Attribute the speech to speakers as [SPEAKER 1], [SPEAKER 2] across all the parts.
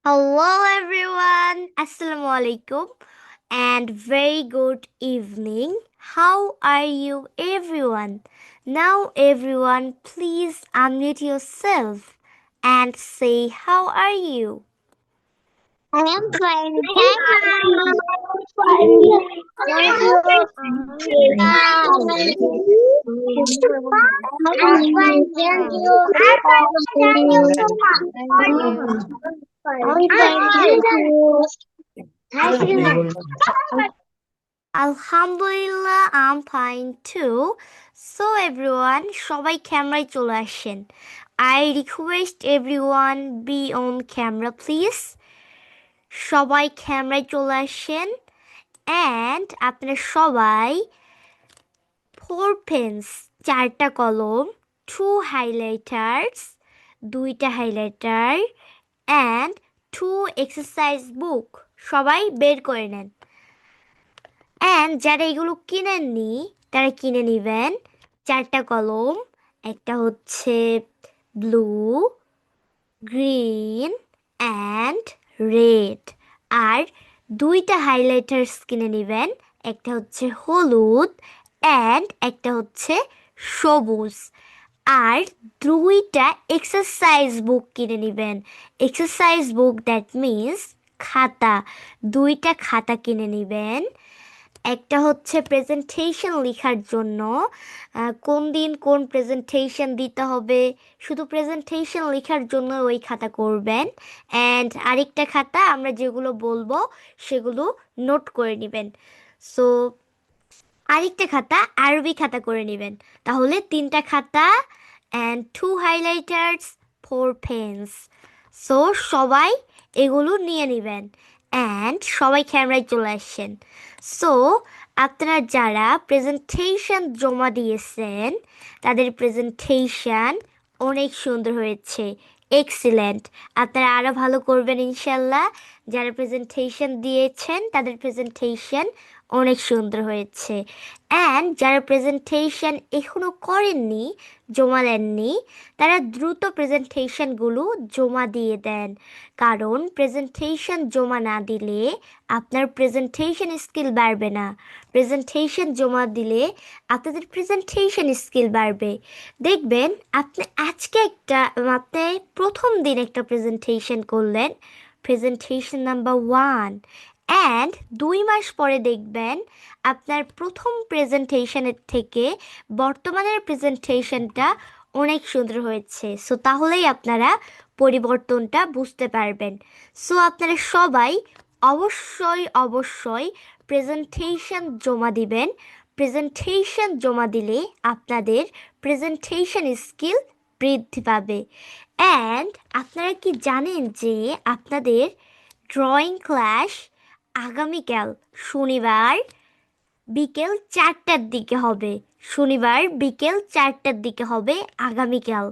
[SPEAKER 1] Hello everyone, Assalamu alaikum and very good evening. How are you everyone? Now everyone please unmute yourself and say how are you?
[SPEAKER 2] I am fine. Thank you. Thank you. I'm fine. Thank you. Thank you so much. I'm fine. Thank you.
[SPEAKER 1] Alhamdulillah, I'm fine too. So everyone, সবাই ক্যামেরায় চলে আসেন. I request everyone be on camera please. সবাই ক্যামেরায় চলে আসেন and আপনারা সবাই 4 pens, 4টা কলম, 2 highlighters, 2টা highlighter and 2 exercise book সবাই বের করে নেন। and যারা এগুলো কিনেননি তারা কিনে নেবেন 4টা কলম, একটা হচ্ছে ব্লু, গ্রিন অ্যান্ড রেড আর 2টা হাইলাইটার্স কিনে নেবেন, একটা হচ্ছে হলুদ অ্যান্ড একটা হচ্ছে সবুজ আর 2টা এক্সারসাইজ বুক কিনে নেবেন। এক্সারসাইজ বুক দ্যাট মিনস খাতা, 2টা খাতা কিনে নেবেন। একটা হচ্ছে প্রেজেন্টেশন লেখার জন্য, কোন দিন কোন প্রেজেন্টেশন দিতে হবে শুধু প্রেজেন্টেশন লেখার জন্য ওই খাতা করবেন। অ্যান্ড আরেকটা খাতা আমরা যেগুলো বলবো সেগুলো নোট করে নেবেন। সো আরেকটা খাতা আরবি খাতা করে নেবেন। তাহলে 3টা খাতা অ্যান্ড 2 হাইলাইটার্স, 4 পেন্স। সো সবাই এগুলো নিয়ে নেবেন অ্যান্ড সবাই ক্যামেরায় চলে আসছেন। সো আপনারা যারা প্রেজেন্টেশন জমা দিয়েছেন তাদের প্রেজেন্টেশন অনেক সুন্দর হয়েছে, এক্সিলেন্ট। আপনারা আরও ভালো করবেন ইনশাল্লাহ। যারা প্রেজেন্টেশন দিয়েছেন তাদের প্রেজেন্টেশন অনেক সুন্দর হয়েছে। অ্যান্ড যারা প্রেজেন্টেশন এখনও করেননি, জমা দেননি, তারা দ্রুত প্রেজেন্টেশনগুলো জমা দিয়ে দেন। কারণ প্রেজেন্টেশন জমা না দিলে আপনার প্রেজেন্টেশন স্কিল বাড়বে না। প্রেজেন্টেশন জমা দিলে আপনাদের প্রেজেন্টেশন স্কিল বাড়বে। দেখবেন আপনি প্রথম দিন একটা প্রেজেন্টেশন করলেন, প্রেজেন্টেশন নাম্বার 1, অ্যান্ড 2 মাস পরে দেখবেন আপনার প্রথম প্রেজেন্টেশনের থেকে বর্তমানের প্রেজেন্টেশনটা অনেক সুন্দর হয়েছে। সো তাহলেই আপনারা পরিবর্তনটা বুঝতে পারবেন। সো আপনারা সবাই অবশ্যই প্রেজেন্টেশন জমা দিবেন। প্রেজেন্টেশন জমা দিলে আপনাদের প্রেজেন্টেশন স্কিল বৃদ্ধি পাবে। অ্যান্ড আপনারা কি জানেন যে আপনাদের ড্রয়িং ক্লাস আগামীকাল শনিবার বিকেল 4টার দিকে হবে। শনিবার বিকেল 4টার দিকে হবে আগামীকাল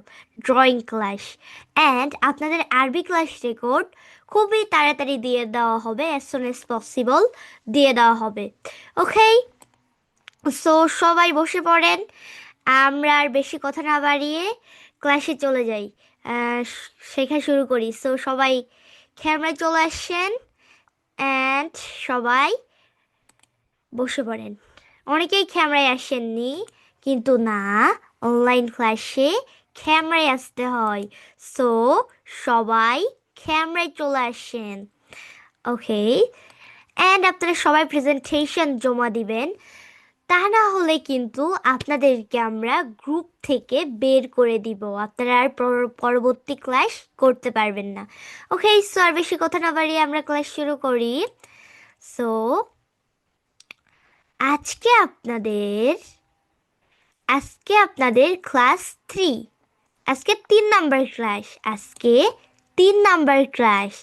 [SPEAKER 1] ড্রয়িং ক্লাস। অ্যান্ড আপনাদের আরবি ক্লাস রেকর্ড খুবই তাড়াতাড়ি দিয়ে দেওয়া হবে, অ্যাজ সুন অ্যাজ পসিবল দিয়ে দেওয়া হবে। ওকে, সো সবাই বসে পড়েন। আমরা আর বেশি কথা না বাড়িয়ে ক্লাসে চলে যাই, শেখা শুরু করি। সো সবাই ক্যামেরায় চলে আসছেন অ্যান্ড সবাই বসে পড়েন। অনেকেই ক্যামেরায় আসেননি, কিন্তু না, অনলাইন ক্লাসে ক্যামেরায় আসতে হয়। সো সবাই ক্যামেরায় চলে আসেন। ওকে, অ্যান্ড আপনারা সবাই প্রেজেন্টেশন জমা দিবেন। তা না হলে কিন্তু আপনাদেরকে আমরা গ্রুপ থেকে বের করে দিব, আপনারা আর পরবর্তী ক্লাস করতে পারবেন না। ওকে, সো আর বেশি কথা না বাড়িয়ে আমরা ক্লাস শুরু করি। সো আজকে আপনাদের আজকে আপনাদের ক্লাস 3, আজকে 3 নাম্বার ক্লাস, আজকে 3 নাম্বার ক্লাস,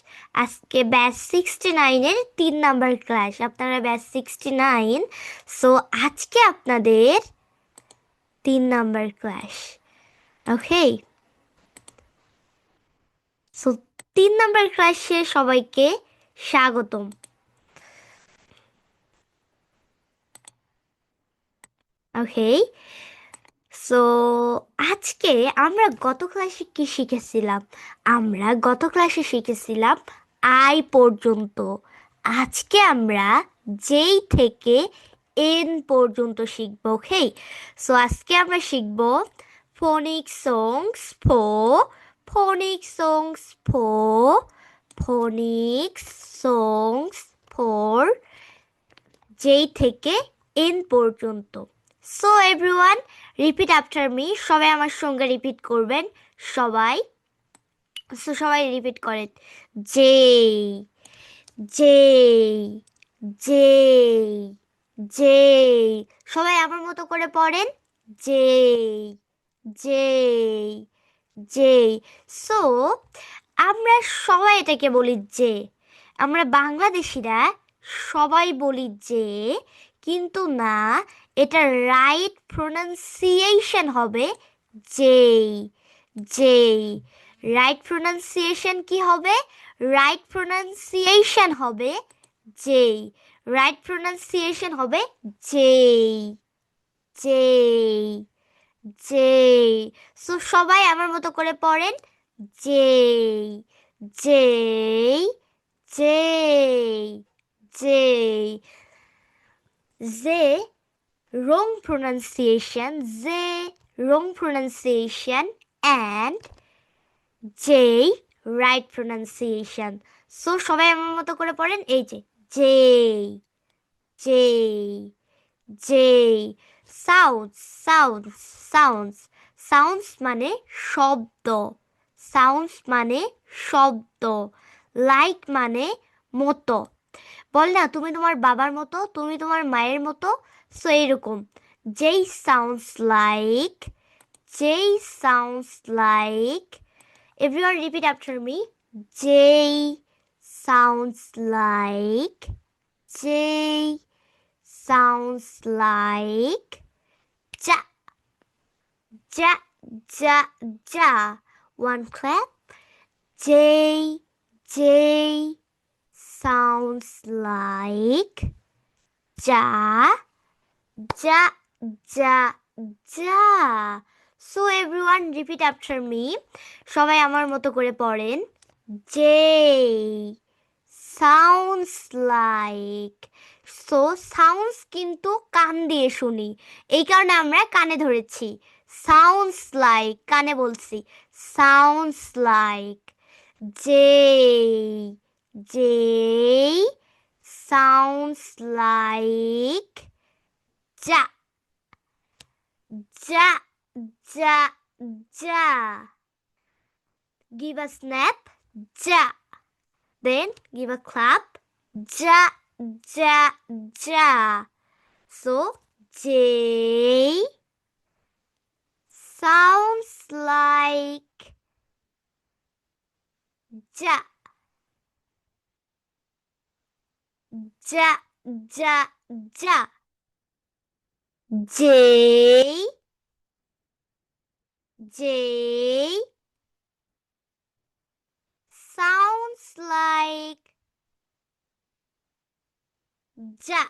[SPEAKER 1] আজকে ব্যাচ 69-এর 3 নাম্বার ক্লাস। আপনারা ব্যাচ 69, সো আজকে আপনাদের 3 নাম্বার ক্লাস। ওকে, সো 3 নাম্বার ক্লাসে সবাইকে স্বাগতম। ওকে, সো আজকে আমরা গত ক্লাসে কি শিখেছিলাম? আমরা গত ক্লাসে শিখেছিলাম আই পর্যন্ত। আজকে আমরা যেই থেকে এন পর্যন্ত শিখব, ওকে? সো আজকে আমরা শিখব ফোনিক সংস ফো, ফোনিক সংস ফো, ফোনিক সংস ফোর, যেই থেকে এন পর্যন্ত। So everyone, repeat after me. সবাই আমার সঙ্গে রিপিট করবেন। সবাই, সো সবাই রিপিট করেন। যেই, যেই, যেই, যেই। সবাই আমার মতো করে পড়েন। যেই, যেই, যেই। সো আমরা সবাই এটাকে বলি যে, আমরা বাংলাদেশিরা সবাই বলি যে, কিন্তু না, এটা রাইট প্রোনাউন্সিয়েশন হবে যেই, যেই। রাইট প্রোনাউন্সিয়েশন কি হবে? রাইট প্রোনাউন্সিয়েশন হবে যেই। রাইট প্রোনাউন্সিয়েশন হবে যেই, যেই, যেই। সো সবাই আমার মতো করে পড়েন। যেই, যেই, যেই, যেই। যে wrong pronunciation, যে wrong pronunciation, and যেই right pronunciation. সো সবাই আমার মতো করে পড়েন। এই যে যেই, যেই, যেই। Sounds, sounds, sounds. সাউন্ডস মানে শব্দ। সাউন্ডস মানে শব্দ। লাইক মানে মতো। বল না, তুমি তোমার বাবার মতো, তুমি তোমার মায়ের মতো। সো এরকম। যেই সাউন্ডস লাইক, যেই sounds like. Everyone repeat after me. যেই sounds like, যেই sounds like, ja, ja, ja, ja. One clap. J, J sounds like, ja, ja, ja, ja. So everyone repeat after me. সবাই আমার মতো করে পড়েন। যেই sounds like. So sounds কিন্তু কান দিয়ে শুনি, এই কারণে আমরা কানে ধরেছি। সাউন্ডস লাইক, কানে বলছি। Sounds like. যেই, যেই সাউন্ডস লাইক, যা, যা, যা, যা। Give a snap, যা. Then give a clap. Ja, ja, ja. So, J sounds like ja, ja, ja, ja. J, J sounds like ja.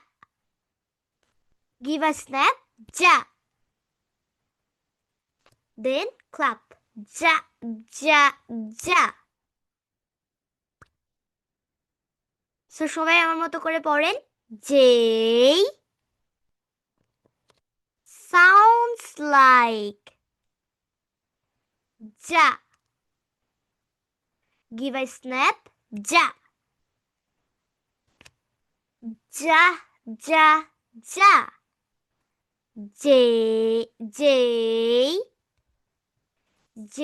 [SPEAKER 1] Give a snap, ja. Then clap. Ja, ja, ja. So সবাই আমার মতো করে পড়েন। যেই sounds like ja. Give a snap, ja. Ja, ja, ja. J, J, J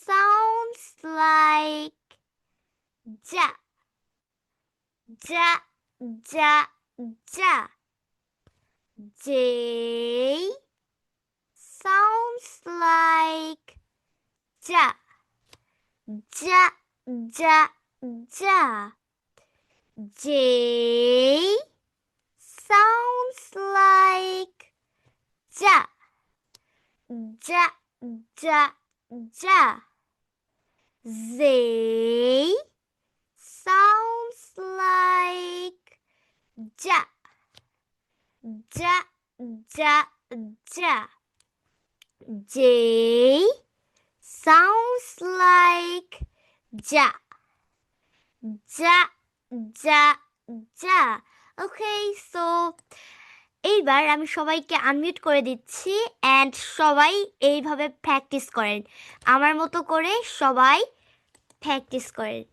[SPEAKER 1] sounds like ja, ja, ja, ja. J sounds like ja, ja, ja, ja. J sounds like ja, ja, ja, ja. Z sounds like ja, ja, ja, ja. J sounds like যা যা যা যা। ওকে, so এইবার আমি সবাইকে unmute করে দিচ্ছি and সবাই এইভাবে প্র্যাকটিস করেন, আমার মতো করে সবাই প্র্যাকটিস করেন।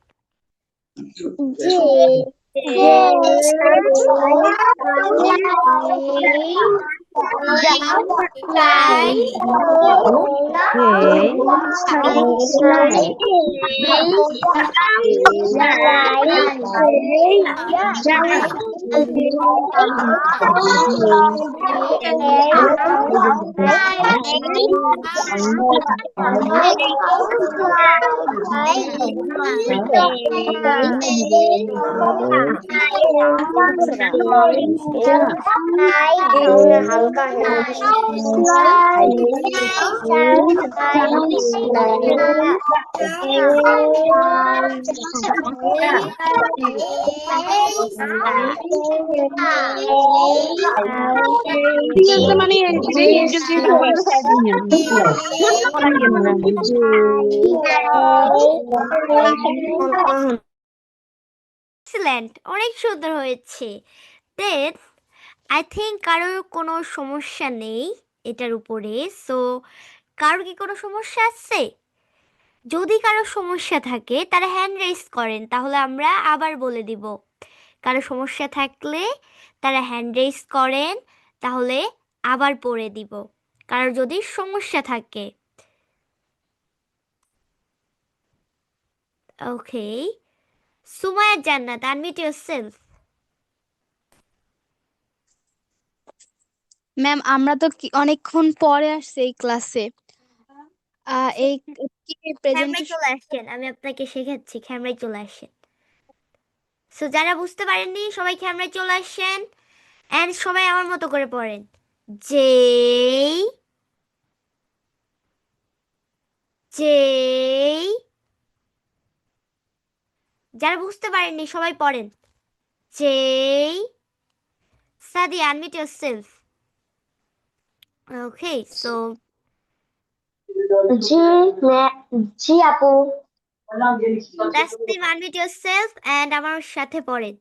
[SPEAKER 2] হালকা
[SPEAKER 3] মানে
[SPEAKER 1] এক্সিলেন্ট, অনেক সুন্দর হয়েছে। দেন আই থিঙ্ক কারোর কোনো সমস্যা নেই এটার উপরে। সো কারোর কি কোনো সমস্যা আছে? যদি কারো সমস্যা থাকে তারা হ্যান্ড রেইজ করেন, তাহলে আমরা আবার বলে দিব। কারো সমস্যা থাকলে তারা হ্যান্ড রেইজ করেন, তাহলে আবার পড়ে দিব কারোর যদি সমস্যা থাকে। ওকে, সুমায়া জান্নাত, আনমিউট ইয়োরসেলফ।
[SPEAKER 3] ম্যাম আমরা তো অনেকক্ষণ পরে আসছি এই ক্লাসে। এই
[SPEAKER 1] ক্যামেরায়
[SPEAKER 3] প্রেজেন্টেশন
[SPEAKER 1] চলে আসেন, আমি আপনাকে শেখাচ্ছি, ক্যামেরায় চলে আসেন। সো যারা বুঝতে পারেননি সবাই ক্যামেরায় চলে আসেন অ্যান্ড সবাই আমার মতো করে পড়েন। যেই যেই যারা বুঝতে পারেননি সবাই পড়েন। যেই সাদি, আনমিউট ইয়োরসেলফ। ওকে, সো
[SPEAKER 2] জি আপু।
[SPEAKER 1] তাসনিম, আনমিউট ইয়োরসেলফ অ্যান্ড আমার সাথে পড়েন।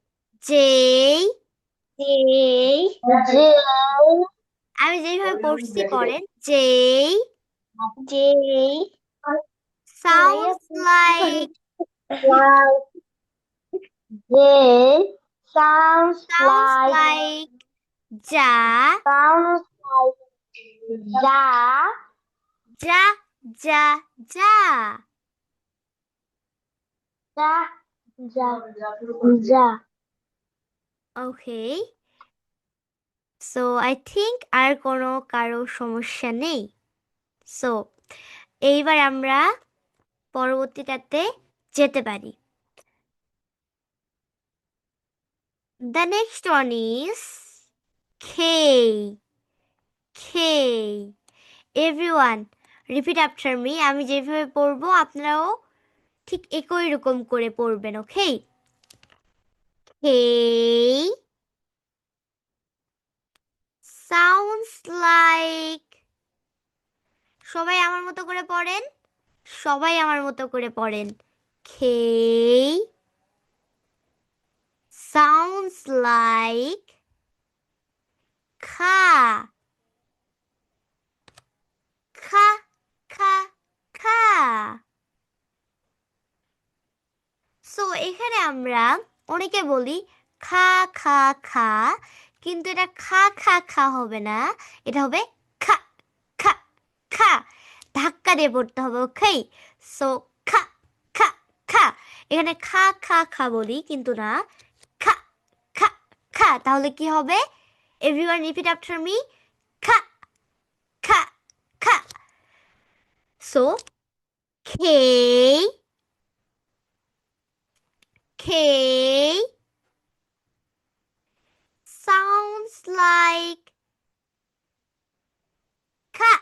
[SPEAKER 1] যেই আমি যেইভাবে পড়ছি পড়েন। যেই sounds like
[SPEAKER 2] sounds
[SPEAKER 1] sounds
[SPEAKER 2] like
[SPEAKER 1] like যা
[SPEAKER 2] sounds like যা
[SPEAKER 1] যা যা যা।
[SPEAKER 2] যা যা যা
[SPEAKER 1] ওকে, সো আই থিঙ্ক আর কোনো কারো সমস্যা নেই। সো এইবার আমরা পরবর্তীটাতে যেতে পারি। দ্য নেক্সট ওয়ান ইজ খেই খেই। এভরিওয়ান রিপিট আফটার মি, আমি যেভাবে পড়বো আপনারাও ঠিক একই রকম করে পড়বেন। ওকে, খেই সাউন্ডস লাইক, সবাই আমার মতো করে পড়েন, সবাই আমার মতো করে পড়েন। খেই sounds like খা খা খা খা। সো এখানে আমরা অনেকে বলি খা খা খা, কিন্তু এটা খা খা খা হবে না, এটা হবে খা খা খা। ধাক্কা দিয়ে পড়তে হবে। ওকে, সো খা খা খা। এখানে খা খা খা বলি কিন্তু না, খা খা খা। তাহলে কি হবে? এভরিওয়ান রিপিট আফটার মি, খা খা খা। সো খেই খেই sounds like খা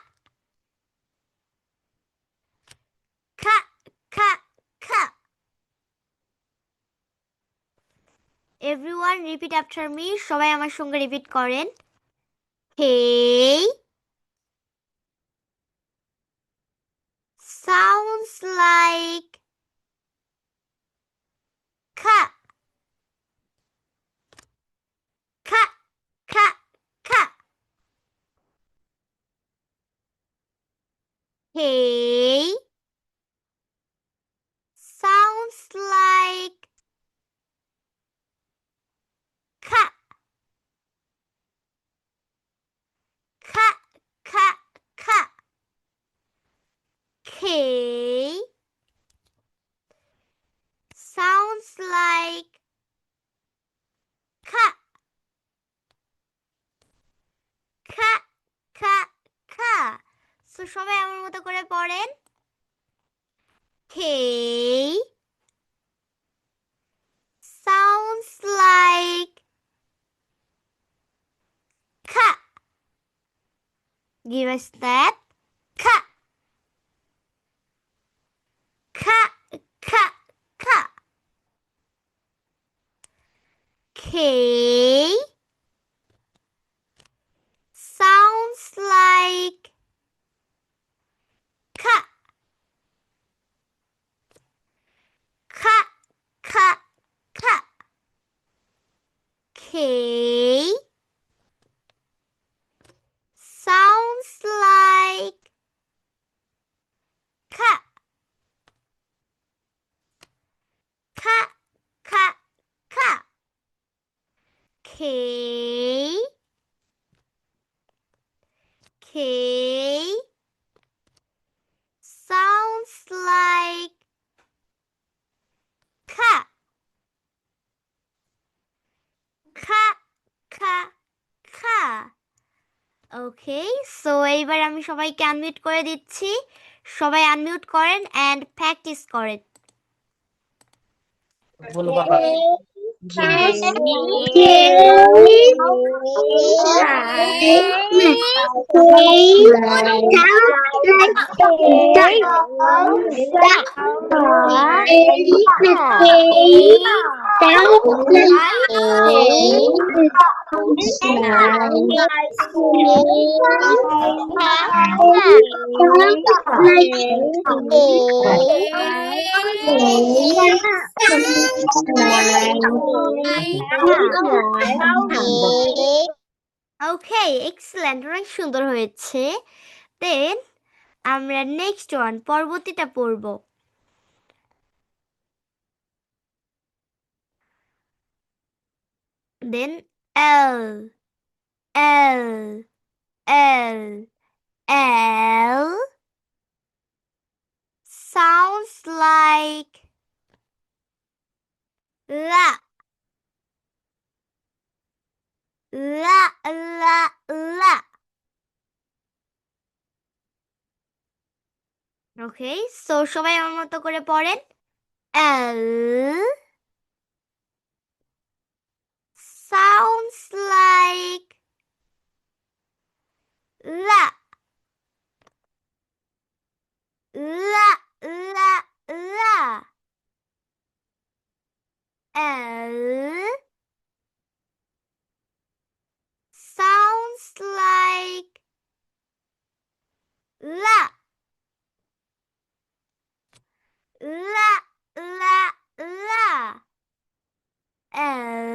[SPEAKER 1] খা খা খা। এভরিওয়ান রিপিট আফটার মি, সবাই আমার সঙ্গে রিপিট করেন। খেই sounds like K sounds like ka, ka, ka, ka. K sounds like ka, ka, ka, ka. So সবাই আমার মতো করে পড়েন। K sounds like ka. Give us that. Ka, ka, ka, ka. K sounds like ka, ka, ka, ka. K sounds like ka, ka, ka, ka. K sounds like ka, ka, ka, ka. Okay, so এইবার আমি সবাইকে unmute করে দিচ্ছি। সবাই unmute করেন and practice করেন।
[SPEAKER 2] K
[SPEAKER 1] ওকে, excellent, অনেক সুন্দর হয়েছে। দেন আমরা নেক্সট ওয়ান পরবর্তীটা পড়ব। দেন এল এল এল এল sounds like la la la la. ওকে, সো সবাই আমার মতো করে পড়েন। L sounds like la la la la. L sounds like la la la la. L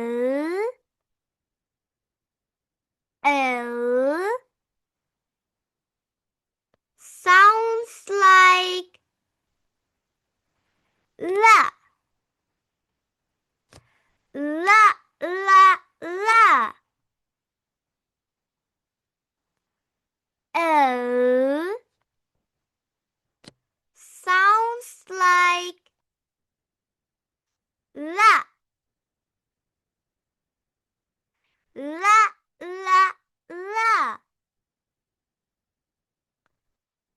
[SPEAKER 1] sounds like la la la la. L sounds like la la la la.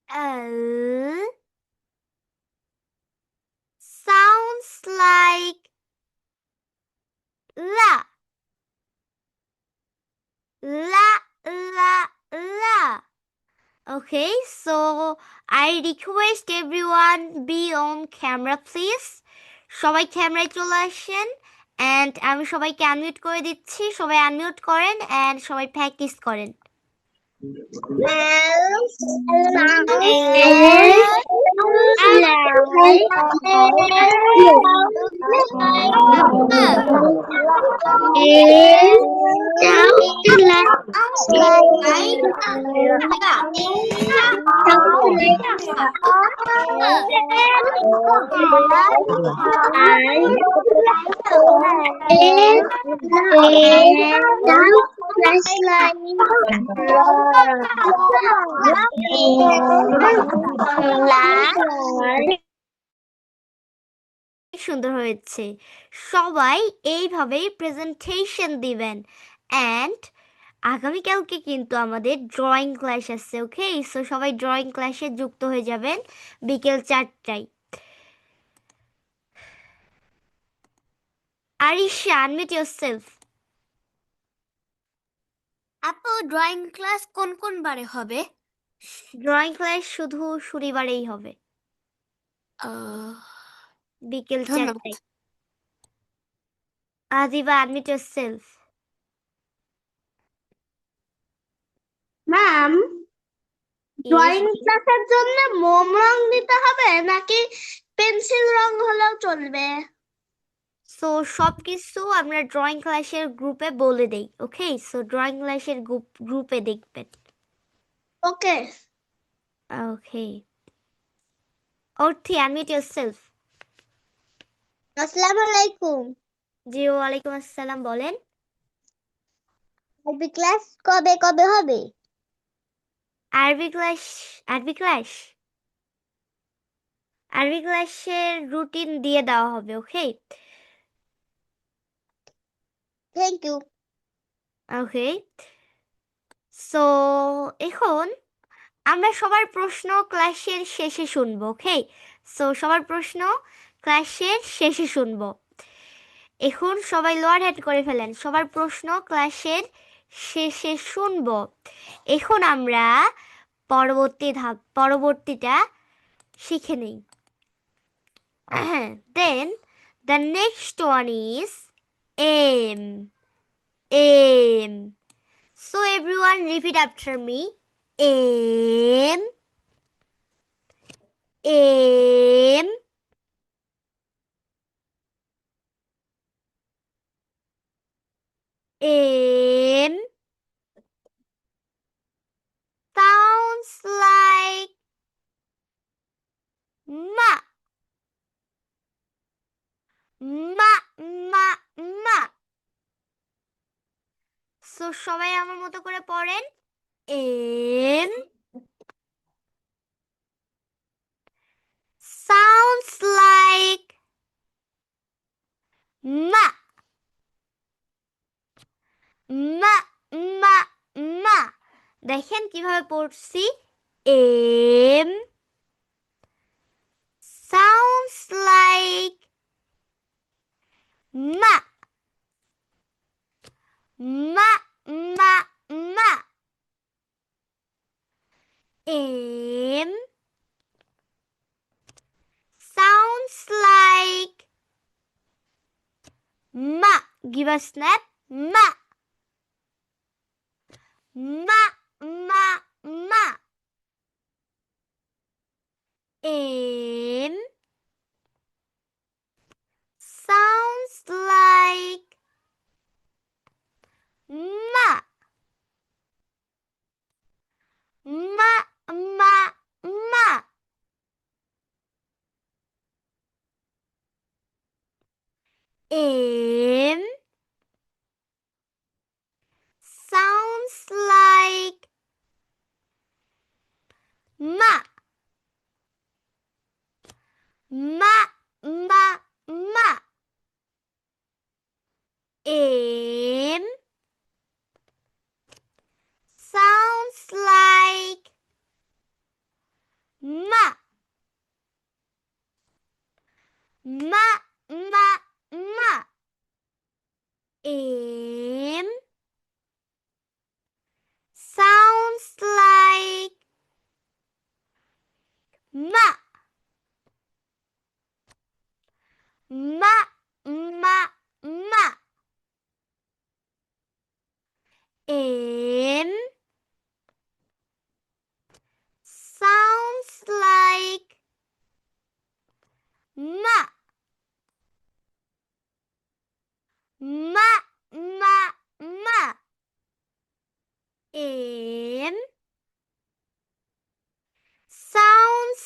[SPEAKER 1] L sounds like la la la la. Okay, so I request everyone be on camera please. সবাই ক্যামেরায় চলে আসেন and আমি সবাইকে unmute করে দিচ্ছি। সবাই unmute করেন অ্যান্ড সবাই প্র্যাকটিস করেন। সুন্দর হয়েছে। সবাই এইভাবেই প্রেজেন্টেশন দিবেন। অ্যান্ড আগামীকালকে কিন্তু আমাদের ড্রয়িং ক্লাস আছে, ওকে? সো সবাই ড্রয়িং ক্লাসে যুক্ত হয়ে যাবেন বিকেল 4টায়। Arisha, unmute yourself.
[SPEAKER 2] আপু ড্রয়িং ক্লাস কোন কোন বারে হবে?
[SPEAKER 1] ড্রয়িং ক্লাস শুধু শনিবারেই হবে, বিকেল
[SPEAKER 2] ধন্যবাদ।
[SPEAKER 1] 4টায়। Adiba, unmute yourself.
[SPEAKER 2] Ma'am, drawing ক্লাসের জন্য মোম রং দিতে হবে নাকি পেন্সিল রং হলেও চলবে?
[SPEAKER 1] সো সব কিছু আমরা ড্রয়িং ক্লাসের গ্রুপে বলে দেই, ওকে? সো ড্রয়িং ক্লাসের গ্রুপে দেখবেন,
[SPEAKER 2] okay.
[SPEAKER 1] Okay? Orthi, unmute yourself.
[SPEAKER 2] আসসালামু আলাইকুম।
[SPEAKER 1] জি, ওয়ালাইকুম আসসালাম, বলেন।
[SPEAKER 2] আরবি ক্লাস কবে কবে হবে?
[SPEAKER 1] আরবি ক্লাস, আরবি ক্লাস, আরবি ক্লাসের রুটিন দিয়ে দেওয়া হবে, okay?
[SPEAKER 2] Thank you.
[SPEAKER 1] Okay, so এখন আমরা সবার প্রশ্ন ক্লাসের শেষে শুনবো, ওকে? সো সবার প্রশ্ন ক্লাসের শেষে শুনবো। এখন সবাই লোয়ার হেড করে ফেলেন, সবার প্রশ্ন ক্লাসের শেষে শুনবো। এখন আমরা পরবর্তীটা শিখে নেই। Then the next one is aim. Aim. So everyone repeat after me. Aim. Aim. Aim. Sounds like ma. Ma, ma, ma. So সবাই আমার মতো করে পড়েন। Aim. Sounds like ma. মা, মা, মা। দেখেন কিভাবে পড়ছি। এম sounds like মা, মা, মা, মা। এম sounds like মা। Give a snap. মা, মা, মা, মা। M sounds like ma, ma, ma, ma. M sounds like ma, ma, ma, ma. M sounds like ma, ma, ma, ma. M sounds like ma, ma, ma, ma. M sounds like ma, ma, ma, ma. M sounds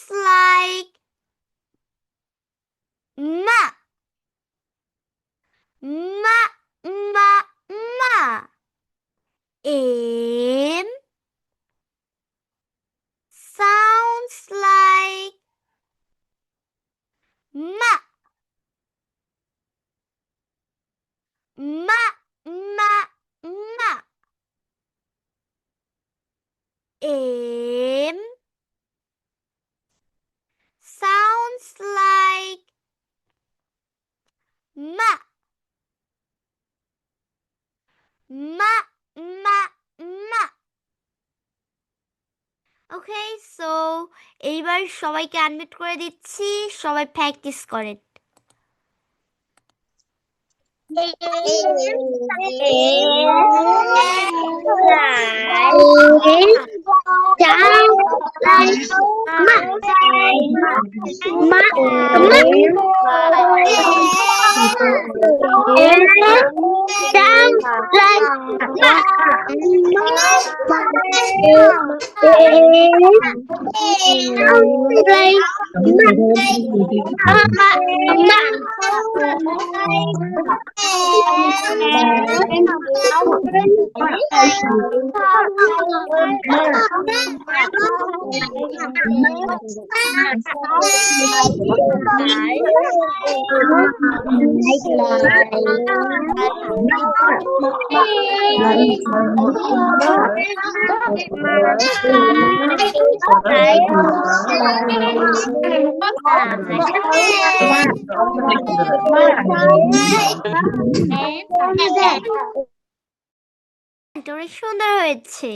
[SPEAKER 1] মা মা মা। ওকে, so এইবার সবাইকে unmute করে দিচ্ছি, সবাই practice করেন। অনেক সুন্দর হয়েছে।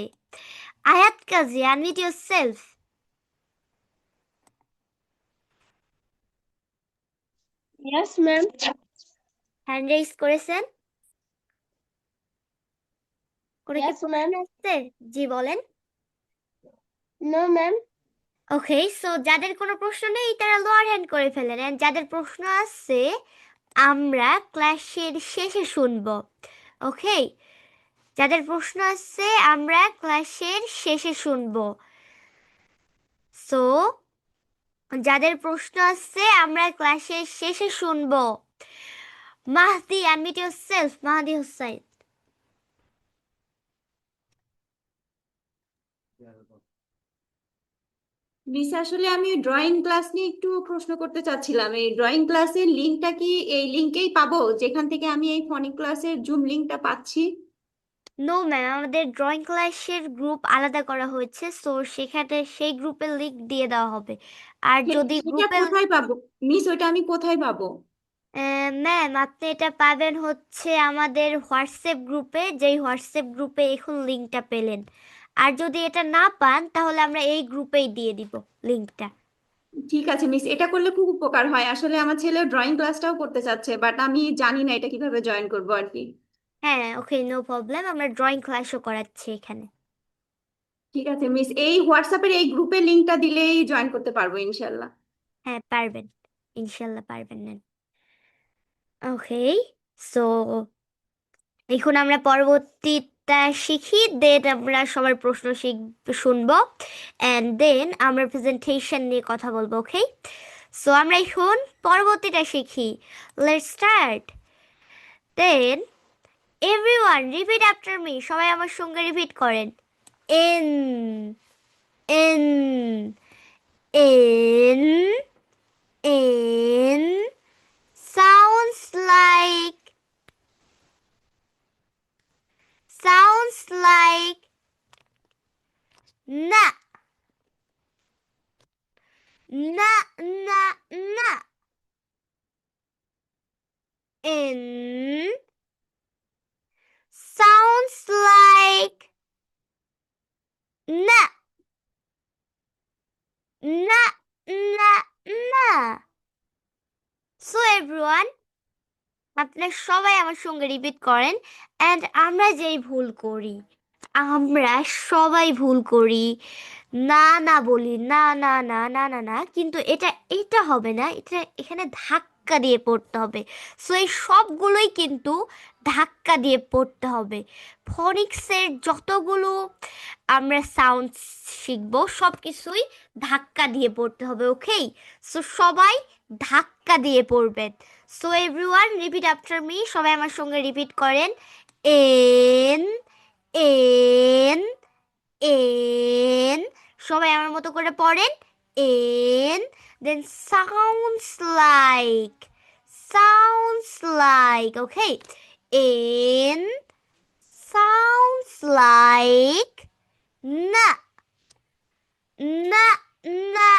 [SPEAKER 1] Ayat Kazi, unmute yourself.
[SPEAKER 2] Yes, ma'am.
[SPEAKER 1] Hand raise করেছেন? কোনো কি
[SPEAKER 2] Yes, ma'am.
[SPEAKER 1] প্রশ্ন আছে? জি বলেন।
[SPEAKER 2] No, ma'am.
[SPEAKER 1] ওকে, সো যাদের কোনো প্রশ্ন নেই তারা লোয়ার হ্যান্ড করে ফেলেন, এন্ড যাদের প্রশ্ন আছে আমরা ক্লাসের শেষে শুনবো। ওকে, যাদের প্রশ্ন আছে আমরা ক্লাসের শেষে শুনবো। সো যাদের প্রশ্ন আছে আমরা ক্লাসের শেষে শুনবো। Mahdi, unmute yourself. Mahdi Hossain.
[SPEAKER 4] Miss আসলে আমি ড্রয়িং ক্লাস নিয়ে একটু প্রশ্ন করতে চাচ্ছিলাম। এই ড্রয়িং ক্লাসের লিংকটা কি এই লিংকেই পাবো যেখান থেকে আমি এই ফনিক ক্লাসের জুম লিংকটা পাচ্ছি?
[SPEAKER 1] নো ম্যাম, আমাদের ড্রয়িং ক্লাসের গ্রুপ আলাদা করা হয়েছে, সো সেখানে সেই গ্রুপের লিংক দিয়ে দেওয়া হবে। আর যদি
[SPEAKER 4] সেটা
[SPEAKER 1] গ্রুপের
[SPEAKER 4] কোথায় পাবো মিস? ওইটা আমি কোথায় পাবো?
[SPEAKER 1] ম্যাম, আপনি এটা পাবেন হচ্ছে আমাদের হোয়াটসঅ্যাপ গ্রুপে, যেই হোয়াটসঅ্যাপ গ্রুপে এখন লিংকটা পেলেন। আর যদি এটা না পান তাহলে আমরা এই গ্রুপেই দিয়ে দিব লিংকটা।
[SPEAKER 4] ঠিক আছে মিস, এটা করলে খুব উপকার হয়। আসলে আমার ছেলে ড্রয়িং ক্লাসটাও করতে চাচ্ছে, বাট আমি জানি না এটা কিভাবে জয়েন করবো আর কি।
[SPEAKER 1] হ্যাঁ, ওকে, নো প্রবলেম, আমরা ড্রয়িং ক্লাসও করাচ্ছি এখানে।
[SPEAKER 4] ঠিক আছে মিস, এই হোয়াটসঅ্যাপের এই গ্রুপের লিংকটা দিলেই জয়েন করতে পারবো ইনশাল্লাহ।
[SPEAKER 1] হ্যাঁ, পারবেন, ইনশাল্লাহ পারবেন। নেন, ওকে, সো এখন আমরা পরবর্তীটা শিখি, দেন আমরা সবার প্রশ্ন শুনবো, অ্যান্ড দেন আমরা প্রেজেন্টেশন নিয়ে কথা বলবো। ওকে, সো আমরা এখন পরবর্তীটা শিখি। Let's start. Then everyone repeat after me. সবাই আমার সঙ্গে রিপিট করেন। In in in in sounds like na na na na. In sounds like na na na na. So everyone, আপনারা সবাই আমার সঙ্গে রিপিট করেন। অ্যান্ড আমরা যেই ভুল করি, আমরা সবাই ভুল করি, না না বলি, না না না না না না, কিন্তু এটা এটা হবে না, এটা এখানে ধাক্কা দিয়ে পড়তে হবে। সো এই সবগুলোই কিন্তু ধাক্কা দিয়ে পড়তে হবে। ফনিক্সের যতগুলো আমরা সাউন্ড শিখবো সব কিছুই ধাক্কা দিয়ে পড়তে হবে। ওকে, সো সবাই ধাক্কা দিয়ে পড়বেন। So everyone repeat after me. সবাই আমার সঙ্গে রিপিট করেন। N N N. সবাই আমার মতো করে পড়েন। এন, দেন sounds like, ওকে, এন sounds like না না না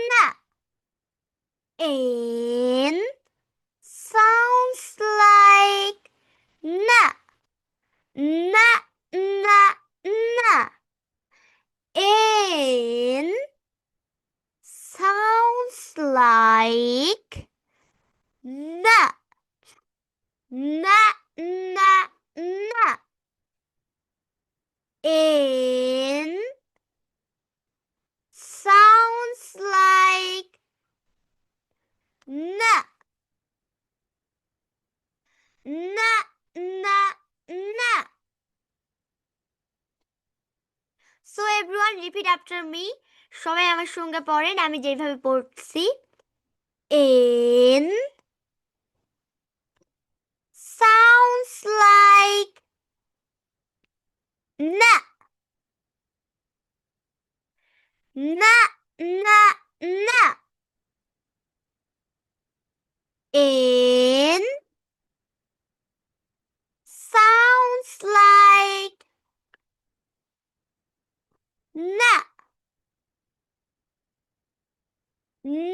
[SPEAKER 1] না। N sounds like na like na, na, na, na. In sounds like na, na, na, na. So everyone repeat after me. সবাই আমার সঙ্গে পড়েন, আমি যেভাবে পড়ছি। In sounds like na, na, na, na. In sounds like na,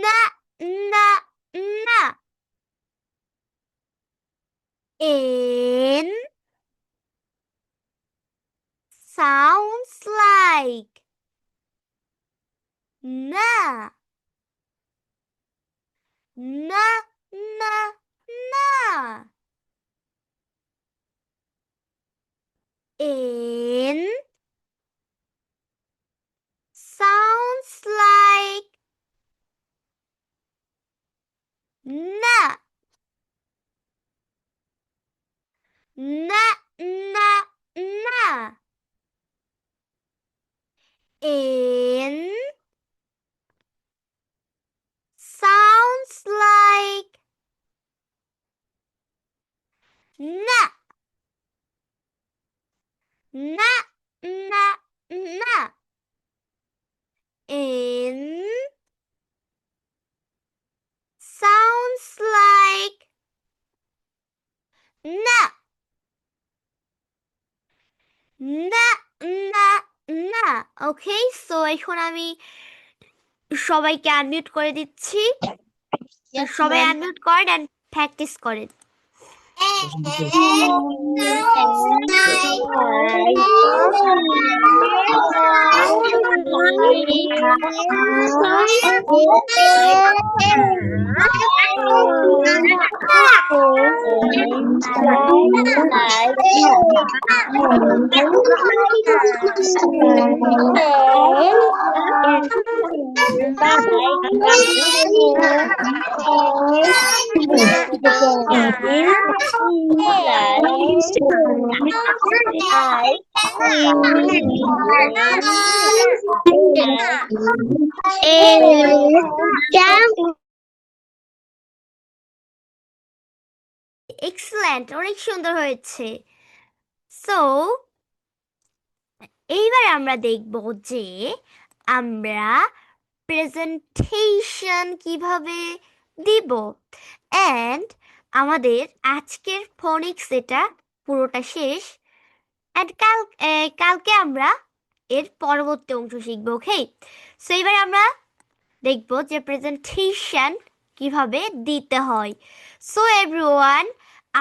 [SPEAKER 1] na, na, na. In sounds like na, na, na, na. In sounds like na, na, na, na. In sounds like na, na, na, na. In sounds like na, না না না। ওকে, so এখন আমি সবাইকে unmute করে দিচ্ছি। সবাই unmute করেন এন্ড প্র্যাকটিস করেন। এক্সেলেন্ট, অনেক সুন্দর হয়েছে। সো এইবার আমরা দেখব যে আমরা প্রেজেন্টেশন কিভাবে দিব। অ্যান্ড আমাদের আজকের ফনিক্স এটা পুরোটা শেষ। অ্যান্ড কালকে আমরা এর পরবর্তী অংশ শিখব। ওকে, সো এবার আমরা দেখব যে প্রেজেন্টেশন কিভাবে দিতে হয়। সো এভরিওয়ান,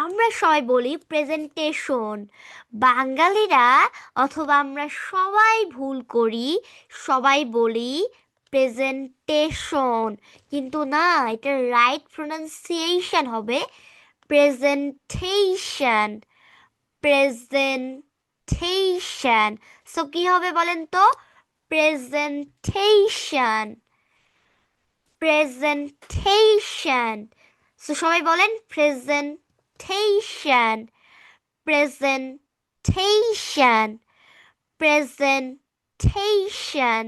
[SPEAKER 1] আমরা সবাই বলি প্রেজেন্টেশন। বাঙালিরা অথবা আমরা সবাই ভুল করি, সবাই বলি প্রেজেন্টেশন, কিন্তু না, এটা রাইট প্রনাউন্সিয়েশন হবে প্রেজেন্টেশন, প্রেজেন্টেশন। সো কি হবে বলেন তো? Presentation, presentation. সো সবাই বলেন presentation, presentation, presentation,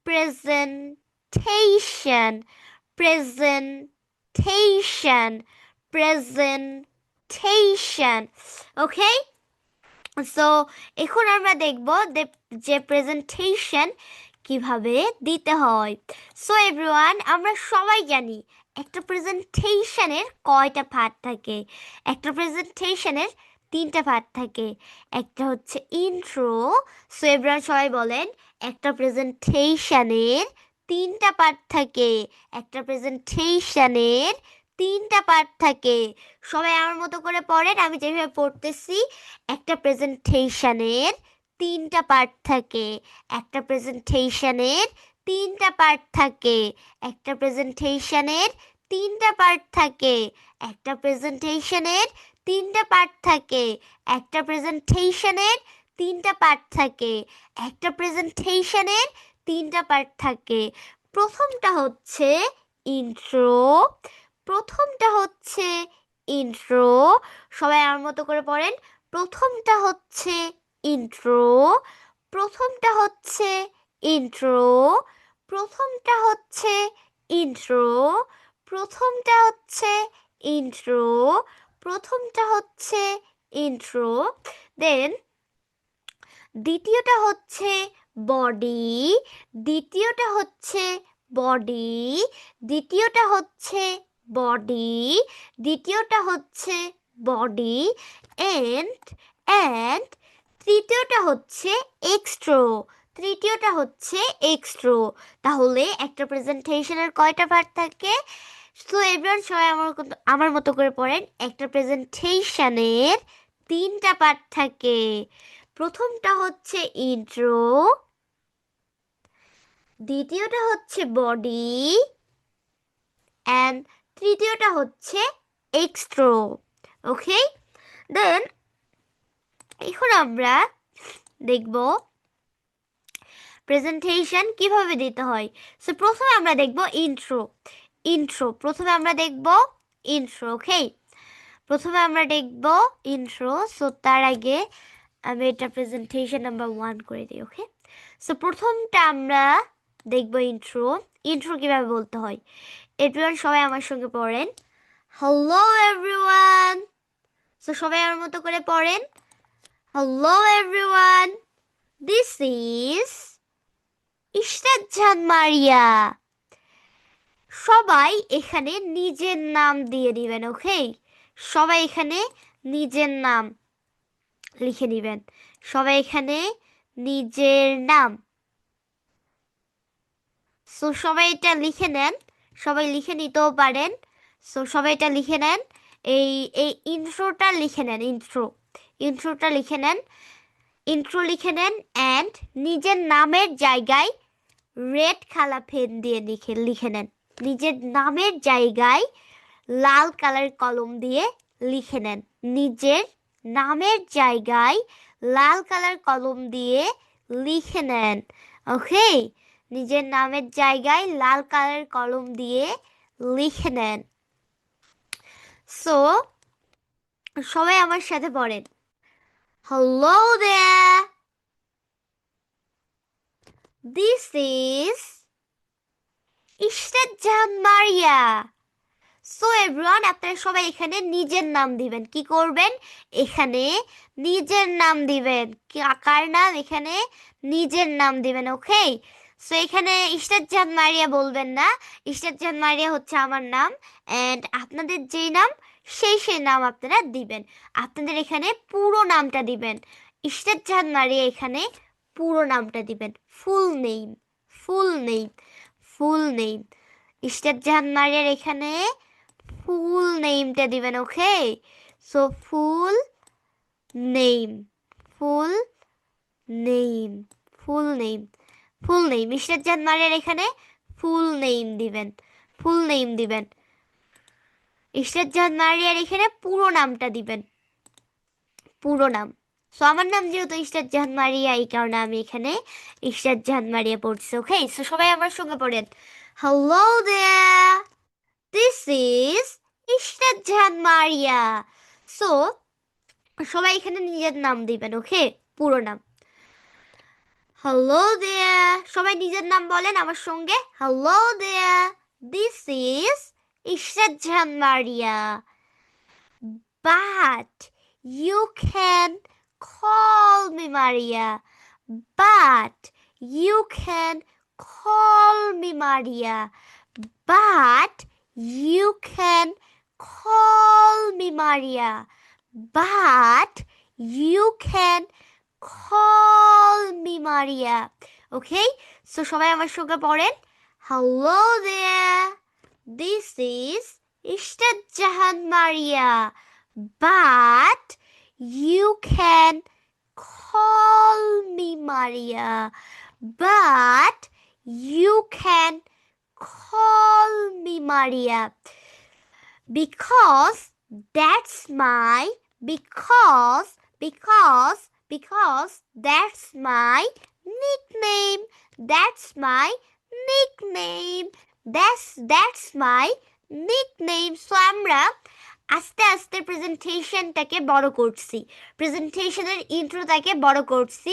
[SPEAKER 1] presentation, presentation, presentation. Okay, so এখন আমরা দেখব যে প্রেজেন্টেশন কিভাবে দিতে হয়। সো এভরিওয়ান, আমরা সবাই জানি একটা প্রেজেন্টেশনের কয়টা পার্ট থাকে। একটা প্রেজেন্টেশনের 3টা পার্ট থাকে। একটা হচ্ছে ইন্ট্রো। সো এভরিওয়ান সবাই বলেন, একটা প্রেজেন্টেশনের 3টা পার্ট থাকে। একটা প্রেজেন্টেশনের 3টা পার্ট থাকে। সবাই আমার মতো করে পড়েন, আমি যেভাবে পড়তেছি। একটা প্রেজেন্টেশনের 3টা পার্ট থাকে। একটা প্রেজেন্টেশনের তিনটা পার্ট থাকে। একটা প্রেজেন্টেশনের তিনটা পার্ট থাকে। একটা প্রেজেন্টেশনের তিনটা পার্ট থাকে। একটা প্রেজেন্টেশনের তিনটা পার্ট থাকে। একটা প্রেজেন্টেশনের তিনটা পার্ট থাকে। প্রথমটা হচ্ছে ইন্ট্রো। প্রথমটা হচ্ছে ইন্ট্রো। সবাই আমার মতো করে পড়েন। প্রথমটা হচ্ছে ইন্ট্রো। প্রথমটা হচ্ছে ইন্ট্রো। প্রথমটা হচ্ছে ইন্ট্রো। প্রথমটা হচ্ছে ইন্ট্রো। প্রথমটা হচ্ছে ইন্ট্রো। দেন দ্বিতীয়টা হচ্ছে বডি। দ্বিতীয়টা হচ্ছে বডি। দ্বিতীয়টা হচ্ছে বডি। দ্বিতীয়টা হচ্ছে বডি। এন্ড এন্ড তৃতীয়টা হচ্ছে এক্সট্রো। তৃতীয়টা হচ্ছে এক্সট্রো। তাহলে একটা প্রেজেন্টেশনের কয়টা পার্ট থাকে? সো এভরিওয়ান সবাই আমার মতো করে পড়েন। একটা প্রেজেন্টেশনের তিনটা পার্ট থাকে। প্রথমটা হচ্ছে ইন্ট্রো, দ্বিতীয়টা হচ্ছে বডি, অ্যান্ড তৃতীয়টা হচ্ছে এক্সট্রো। ওকে, দেন এখন আমরা দেখব প্রেজেন্টেশন কিভাবে দিতে হয়। সো প্রথমে আমরা দেখব ইন্ট্রো। ইন্ট্রো প্রথমে আমরা দেখব ইন্ট্রো। ওকে, প্রথমে আমরা দেখব ইন্ট্রো। সো তার আগে আমি এটা প্রেজেন্টেশন নাম্বার 1 করে দিই। ওকে, সো প্রথমটা আমরা দেখব ইন্ট্রো। ইন্ট্রো কিভাবে বলতে হয় এভরিওয়ান সবাই আমার সঙ্গে পড়েন। Hello everyone. সো সবাই আমার মতো করে পড়েন। Hello everyone, this is Ishrat Jahan মারিয়া। সবাই এখানে নিজের নাম দিয়ে দিবেন। ওকে, সবাই এখানে নিজের নাম লিখে নেবেন। সবাই এখানে নিজের নাম। সো সবাই এটা লিখে নেন। সবাই লিখে নিতেও পারেন। সো সবাই এটা লিখে নেন। এই এই ইন্ট্রোটা লিখে নেন। ইন্ট্রোটা লিখে নেন। ইন্ট্রো লিখে নেন অ্যান্ড নিজের নামের জায়গায় রেড কালার পেন দিয়ে লিখে নেন। নিজের নামের জায়গায় লাল কালার কলম দিয়ে লিখে নেন। নিজের নামের জায়গায় লাল কালার কলম দিয়ে লিখে নেন। ওকে, নিজের নামের জায়গায় লাল কালার কলম দিয়ে লিখে নেন। সো সবাই আমার সাথে পড়েন। Hello there, this is Ishrat Jahan Maria. So everyone আপনারা সবাই এখানে নিজের নাম দিবেন। কি করবেন? এখানে নিজের নাম দিবেন। কার নাম? এখানে নিজের নাম দিবেন। ওকে, সো এখানে ইশরাত জাহান মারিয়া বলবেন না। ইশরাত জাহান মারিয়া হচ্ছে আমার নাম অ্যান্ড আপনাদের যেই নাম সেই নাম আপনারা দিবেন। আপনাদের এখানে পুরো নামটা দিবেন। ইশরাত জাহান মারিয়া এখানে পুরো নামটা দিবেন। Full name, full name, full name. Ishrat Jahan মারিয়ার এখানে ফুল নেমটা দিবেন। Okay, so full name, full name, full name, full name. Ishrat Jahan মারিয়ার এখানে ফুল নেম দিবেন। ফুল নেম দিবেন। ইশরাত জাহান মারিয়ার এখানে পুরো নামটা দিবেন। পুরো নাম। সো আমার নাম যেহেতু ইশরাত জাহান মারিয়া, এই কারণে আমি এখানে ইশরাত জাহান মারিয়া পড়ছি। ওকে, সো সবাই আমার সঙ্গে পড়েন। Hello there, this is Ishrat Jahan Maria. So সবাই এখানে নিজের নাম দিবেন। ওকে, পুরো নাম। হ্যালো দেয়ার, সবাই নিজের নাম বলেন আমার সঙ্গে। Hello there, this is Ishrat Jahan Maria. But you can call me Maria. But you can call me Maria. But you can call me Maria. But you can call me Maria. Okay? So সবাই আমার সঙ্গে পড়েন। Hello there. This is Ishrat Jahan Maria. But you can call me Maria. But you can call me Maria because that's my because that's my nickname. That's my nickname. That's my nickname. So আমরা আস্তে আস্তে প্রেজেন্টেশনটাকে বড় করছি, প্রেজেন্টেশনের ইন্ট্রোটাকে বড় করছি,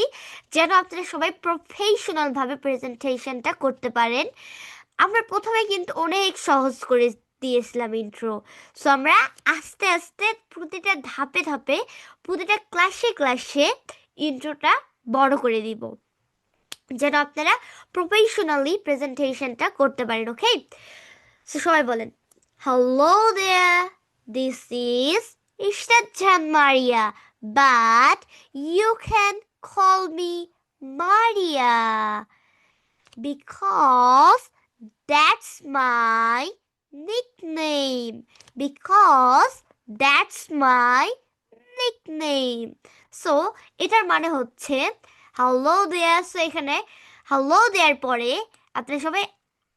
[SPEAKER 1] যেন আপনারা সবাই প্রফেশনাল ভাবে প্রেজেন্টেশনটা করতে পারেন। আমরা প্রথমে কিন্তু অনেক সহজ করে দিয়েছিলাম ইন্ট্রো। সো আমরা আস্তে আস্তে প্রতিটা ধাপে ধাপে প্রতিটা ক্লাসে ইন্ট্রোটা বড় করে দিব, যেন আপনারা প্রফেশনালি প্রেজেন্টেশনটা করতে পারেন। ওকে, সো সবাই বলেন, hello there, this is Ishrat Jahan Maria, but you can call me Maria because that's my nickname. Because that's my nickname. So এটার মানে হচ্ছে হ্যালো দেয়ার। সো এখানে হ্যালো দেয়ার পরে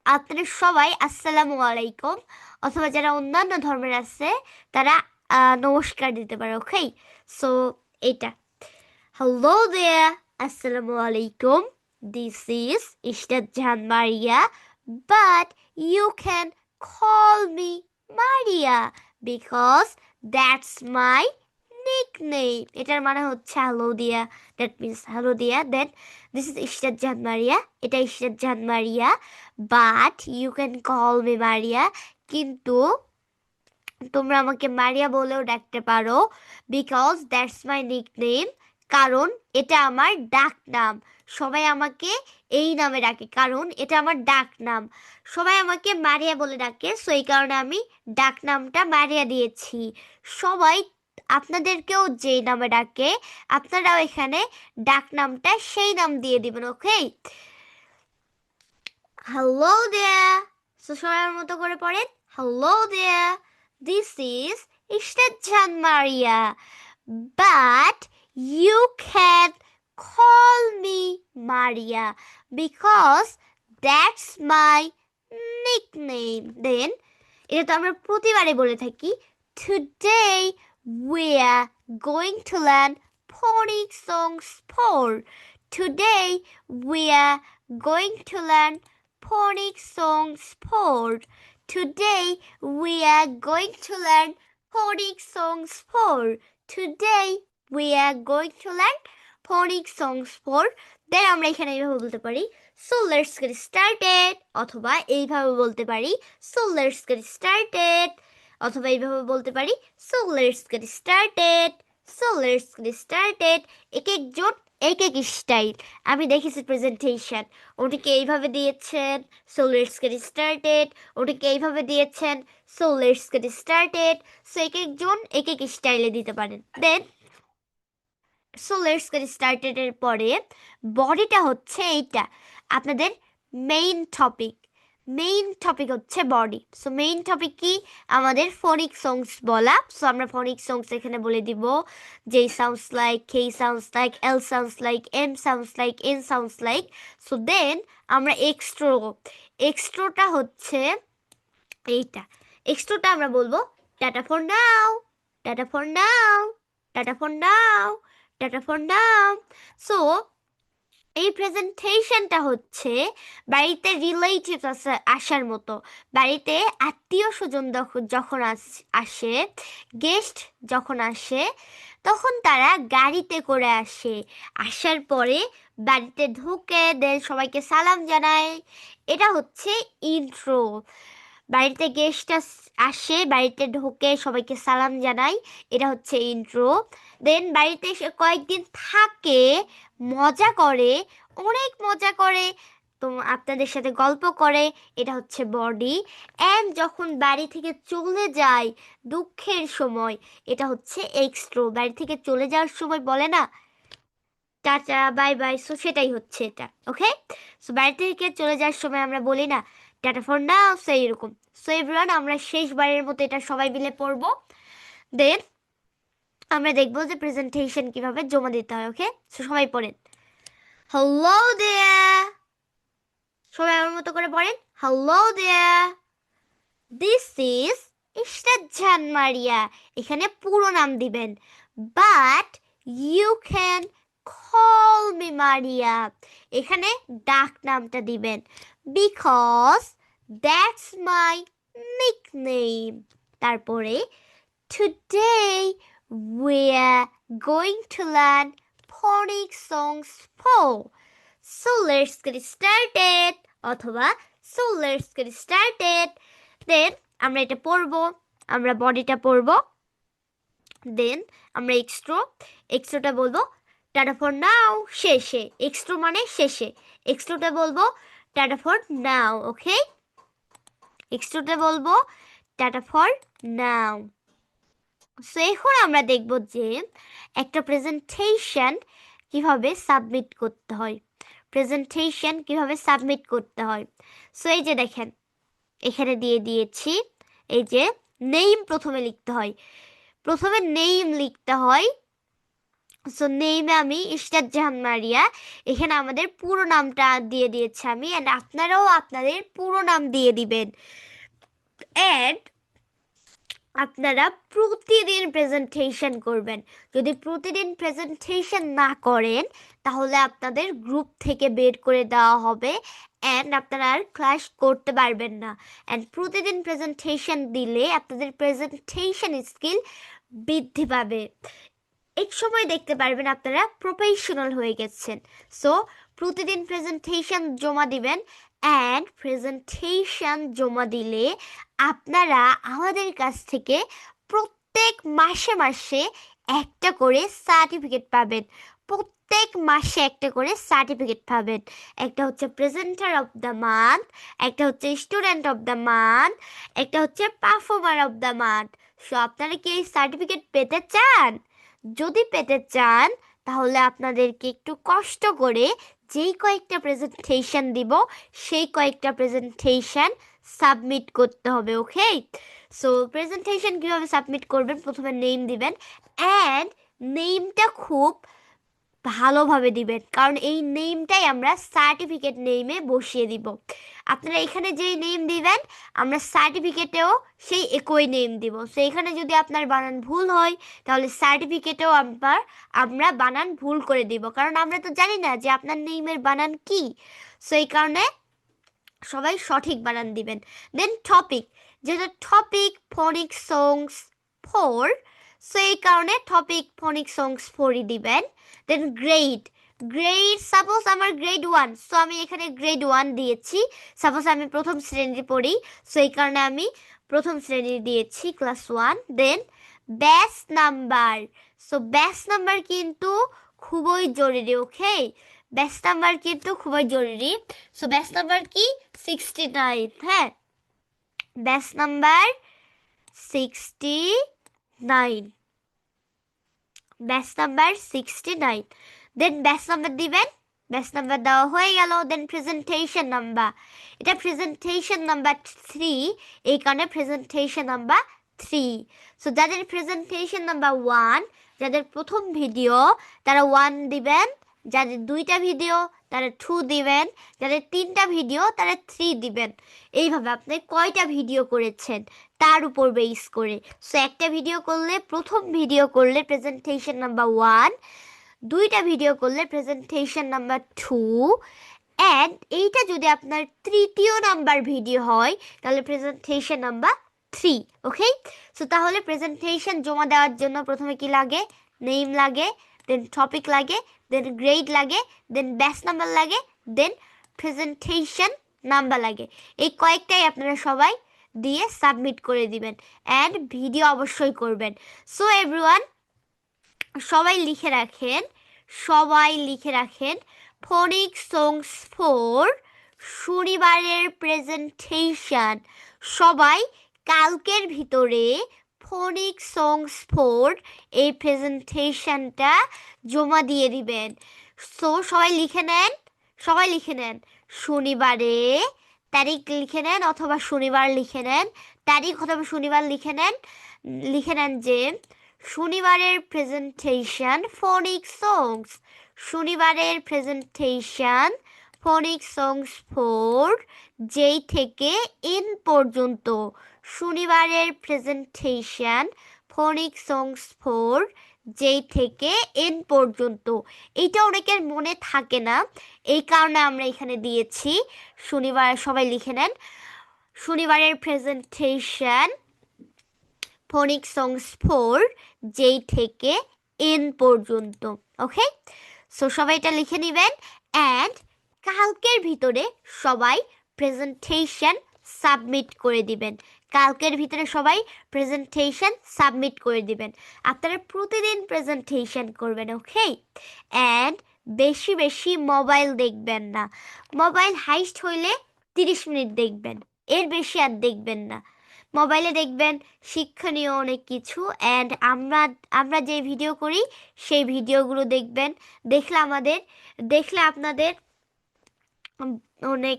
[SPEAKER 1] আপনারা সবাই আসসালামু আলাইকুম, অথবা যারা অন্যান্য ধর্মের আছে তারা নমস্কার দিতে পারে। ওকে, সো এটা হ্যালো দেয়ার, আসসালামু আলাইকুম, this is Ishrat Jahan Maria, but you can call me Maria because that's my nickname. এটার মানে হচ্ছে হ্যালো দিয়া, that means হ্যালো দিয়া। Then this is Ishrat Jahan Maria, এটা Ishrat Jahan Maria, but you can call me Maria, কিন্তু তোমরা আমাকে মারিয়া বলেও ডাকতে পারো, because that's my nickname, কারণ এটা আমার ডাক নাম। সবাই আমাকে এই নামে ডাকে কারণ এটা আমার ডাক নাম। সবাই আমাকে মারিয়া বলে ডাকে, সো এই কারণে আমি ডাক নামটা মারিয়া দিয়েছি। সবাই আপনাদেরকেও যেই নামে ডাকে আপনারাও এখানে ডাক নামটা সেই নাম দিয়ে দিবেন। ওকে, হ্যালো দেয়ার। সো সবাই আমার মতো করে পড়েন, hello there, this is Ishrat Jahan Maria, but you can call me Maria because that's my nickname. Then এটা তো আমরা প্রতিবারে বলে থাকি, today we are going to learn phonic songs 4. Today we are going to learn phonic songs 4. Today we are going to learn phonic songs 4. Today we are going to learn phonic songs 4. Then আমরা এখানে এইভাবে বলতে পারি, so let's get started, অথবা এইভাবে বলতে পারি, so let's get started, অথবা এইভাবে বলতে পারি, so let's get started, so let's get started। এক একজন এক এক স্টাইল। আমি দেখেছি প্রেজেন্টেশন, ওটিকে এইভাবে দিয়েছেন, so let's get started, ওটিকে এইভাবে দিয়েছেন, so let's get started। So এক একজন এক এক স্টাইলে দিতে পারেন। দেন সো লেটস গেট স্টার্টেড এর পরে বডিটা হচ্ছে এইটা, আপনাদের মেইন টপিক হচ্ছে বডি। সো মেইন টপিক কি, আমাদের ফোনিক সংস বলা। সো আমরা ফোনিক সংস এখানে বলে দিব, J sounds like, K sounds like, L sounds like, M sounds like, N sounds like. So then আমরা এক্সট্রোটা হচ্ছে এইটা। এক্সট্রোটা আমরা বলবো tata for now, tata for now, tata for now, tata for now. So এই প্রেজেন্টেশনটা হচ্ছে বাড়িতে রিলেটিভ আসার মতো। বাড়িতে আত্মীয় স্বজন যখন আসে, গেস্ট যখন আসে, তখন তারা গাড়িতে করে আসে। আসার পরে বাড়িতে ঢুকে দেন সবাইকে সালাম জানায়, এটা হচ্ছে ইন্ট্রো। বাড়িতে গেস্ট আসে, বাড়িতে ঢোকে, সবাইকে সালাম জানাই, এটা হচ্ছে ইন্ট্রো। দেন বাড়িতে এসে কয়েকদিন থাকে, মজা করে, অনেক মজা করে, তো আপনাদের সাথে গল্প করে, এটা হচ্ছে বডি। অ্যান্ড যখন বাড়ি থেকে চলে যায় দুঃখের সময়, এটা হচ্ছে এক্সট্রো। বাড়ি থেকে চলে যাওয়ার সময় বলে না টাটা বাই বাই, সো সেটাই হচ্ছে এটা। ওকে, সো বাড়ি থেকে চলে যাওয়ার সময় আমরা বলি না টাটা ফর নাও, সো এইরকম। সো এভরিওয়ান, আমরা শেষবারের মতো এটা সবাই মিলে পড়বো। দেন আমরা দেখবো যে প্রেজেন্টেশন কিভাবে জমা দিতে হয়। ওকে, সো সবাই পড়েন, হ্যালো দেয়ার, সবাই আমার মতো করে পড়েন, hello there, this is Ishrat Jahan Maria. এখানে পুরো নাম দিবেন, but you can call me Maria. এখানে ডাক নামটা দিবেন, বিকজ দ্যাটস মাই নিকনেম। তারপরে today we are going to learn phonic songs 4. So let's get started. অথবা so let's get started. Then আমরা এটা পড়বো, আমরা বডিটা পড়বো, দেন আমরা এক্সট্রোটা বলবো টাটা ফর নাও শেষে, এক্সট্রো মানে শেষে, এক্সট্রোটা বলবো টাটা ফর নাও। ওকে, এক্সট্রোটা বলবো টাটা ফর নাও। সো এখন আমরা দেখব যে একটা প্রেজেন্টেশন কিভাবে সাবমিট করতে হয়, প্রেজেন্টেশন কিভাবে সাবমিট করতে হয়। সো এই যে দেখেন এখানে দিয়ে দিয়েছি, এই যে নেম প্রথমে লিখতে হয়, প্রথমে নেম লিখতে হয়। সো নেমে আমি ইশরাত জাহান মারিয়া, এখানে আমাদের পুরো নামটা দিয়ে দিয়েছি আমি, অ্যান্ড আপনারাও আপনাদের পুরো নাম দিয়ে দিবেন। অ্যান্ড আপনারা প্রতিদিন প্রেজেন্টেশন করবেন। যদি প্রতিদিন প্রেজেন্টেশন না করেন তাহলে আপনাদের গ্রুপ থেকে বের করে দেওয়া হবে, অ্যান্ড আপনারা আর ক্লাস করতে পারবেন না। অ্যান্ড প্রতিদিন প্রেজেন্টেশন দিলে আপনাদের প্রেজেন্টেশন স্কিল বৃদ্ধি পাবে। এক সময় দেখতে পারবেন আপনারা প্রফেশনাল হয়ে গেছেন। সো প্রতিদিন প্রেজেন্টেশন জমা দিবেন, অ্যান্ড প্রেজেন্টেশন জমা দিলে আপনারা আমাদের কাছ থেকে প্রত্যেক মাসে মাসে একটা করে সার্টিফিকেট পাবেন, প্রত্যেক মাসে একটা করে সার্টিফিকেট পাবেন। একটা হচ্ছে প্রেজেন্টার অফ দ্য মান্থ, একটা হচ্ছে স্টুডেন্ট অফ দ্য মান্থ, একটা হচ্ছে performer of the month. So আপনারা কি এই সার্টিফিকেট পেতে চান? যদি পেতে চান তাহলে আপনাদেরকে একটু কষ্ট করে যেই কয়েকটা প্রেজেন্টেশন দিব সেই কয়েকটা প্রেজেন্টেশন সাবমিট করতে হবে। ওকে, সো প্রেজেন্টেশন কীভাবে সাবমিট করবেন, প্রথমে নেম দিবেন, অ্যান্ড নেমটা খুব ভালোভাবে দিবেন, কারণ এই নেমটাই আমরা সার্টিফিকেট নেমে বসিয়ে দিব। আপনারা এখানে যেই নেম দিবেন আমরা সার্টিফিকেটেও সেই একই নেম দিব। সো এখানে যদি আপনার বানান ভুল হয় তাহলে সার্টিফিকেটেও আমরা বানান ভুল করে দিব, কারণ আমরা তো জানি না যে আপনার নেমের বানান কি। সো এই কারণে সবাই সঠিক বানান দিবেন। দেন টপিক, যেটা টপিক ফনিক সংস 4, সো এই কারণে টপিক ফনিক সংস 4ই দিবেন। দেন গ্রেড, সাপোজ আমার গ্রেড 1, সো আমি এখানে গ্রেড 1 দিয়েছি। সাপোজ আমি প্রথম শ্রেণী পড়ি, সো এই কারণে আমি প্রথম শ্রেণী দিয়েছি class 1। Then batch number, so batch number কিন্তু খুবই জরুরি। ওকে, ব্যাচ নাম্বার কিন্তু খুবই জরুরি। সো ব্যাচ নাম্বার কি? 69। হ্যাঁ, ব্যাচ নাম্বার 69, ব্যাচ নাম্বার 69। দেন ব্যাচ নাম্বার দিবেন, ব্যাচ নাম্বার দেওয়া হয়ে গেল। দেন প্রেজেন্টেশন নাম্বার, এটা প্রেজেন্টেশন নাম্বার 3, এই কারণে প্রেজেন্টেশন নাম্বার 3। সো যাদের প্রেজেন্টেশন নাম্বার 1, যাদের প্রথম ভিডিও তারা 1 দিবেন, যাদের 2টা ভিডিও তারা 2 দিবেন, যাদের 3টা ভিডিও তারা 3 দিবেন। এইভাবে আপনি কয়টা ভিডিও করেছেন তার উপর বেস করে। সো একটা ভিডিও করলে, প্রথম ভিডিও করলে প্রেজেন্টেশন নাম্বার 1, 2টা ভিডিও করলে প্রেজেন্টেশন নাম্বার 2, অ্যান্ড এইটা যদি আপনার তৃতীয় নাম্বার ভিডিও হয় তাহলে প্রেজেন্টেশন নাম্বার 3। ওকে, সো তাহলে প্রেজেন্টেশন জমা দেওয়ার জন্য প্রথমে কি লাগে? নেম লাগে, দেন টপিক লাগে, দেন গ্রেড লাগে, দেন ব্যাচ নাম্বার লাগে, দেন প্রেজেন্টেশন নাম্বার লাগে। এই কয়েকটাই আপনারা সবাই দিয়ে সাবমিট করে দিবেন, অ্যান্ড ভিডিও অবশ্যই করবেন। সো এভরিওয়ান, সবাই লিখে রাখেন ফনিক সংস 4 শনিবারের প্রেজেন্টেশন। সবাই কালকের ভিতরে ফনিক সংস 4 এই প্রেজেন্টেশনটা জমা দিয়ে দিবেন। সো সবাই লিখে নেন শনিবারে, তারিখ লিখে নেন অথবা শনিবার লিখে নেন, তারিখ অথবা শনিবার লিখে নেন যে শনিবারের প্রেজেন্টেশন ফনিক সংস, শনিবারের প্রেজেন্টেশন ফনিক সংস ফর যেই থেকে এন পর্যন্ত। শনিবারের প্রেজেন্টেশন ফনিক সংস ফর যেই থেকে এন পর্যন্ত। এইটা অনেকের মনে থাকে না, এই কারণে আমরা এখানে দিয়েছি। শনিবার সবাই লিখে নেন, শনিবারের প্রেজেন্টেশন ফনিক সংস ফর যেই থেকে এন পর্যন্ত। ওকে, সো সবাই এটা লিখে নেবেন। অ্যান্ড কালকের ভিতরে সবাই প্রেজেন্টেশন সাবমিট করে দিবেন। কালকের ভিতরে সবাই প্রেজেন্টেশন সাবমিট করে দিবেন। আপনারা প্রতিদিন প্রেজেন্টেশন করবেন। ওকে, অ্যান্ড বেশি বেশি মোবাইল দেখবেন না। মোবাইল হাইস্ট হইলে 30 মিনিট দেখবেন, এর বেশি আর দেখবেন না। মোবাইলে দেখবেন শিক্ষণীয় অনেক কিছু, অ্যান্ড আমরা যে ভিডিও করি সেই ভিডিওগুলো দেখবেন। দেখলে আপনাদের অনেক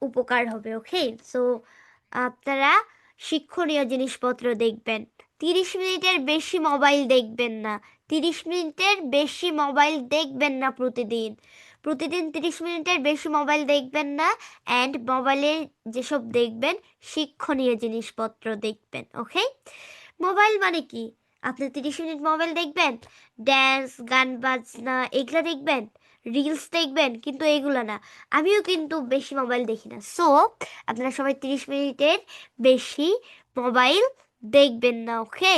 [SPEAKER 1] উপকার হবে। ওকে, সো আপনারা শিক্ষণীয় জিনিসপত্র দেখবেন। 30 মিনিটের বেশি মোবাইল দেখবেন না। 30 মিনিটের বেশি মোবাইল দেখবেন না প্রতিদিন। 30 মিনিটের বেশি মোবাইল দেখবেন না। অ্যান্ড মোবাইলে যেসব দেখবেন শিক্ষণীয় জিনিসপত্র দেখবেন। ওকে, মোবাইল মানে কি? আপনি 30 মিনিট মোবাইল দেখবেন, ড্যান্স, গান বাজনা এগুলা দেখবেন, রিলস দেখবেন, কিন্তু এগুলো না। আমিও কিন্তু বেশি মোবাইল দেখি না। সো আপনারা সবাই 30 মিনিটের বেশি মোবাইল দেখবেন না। ওকে,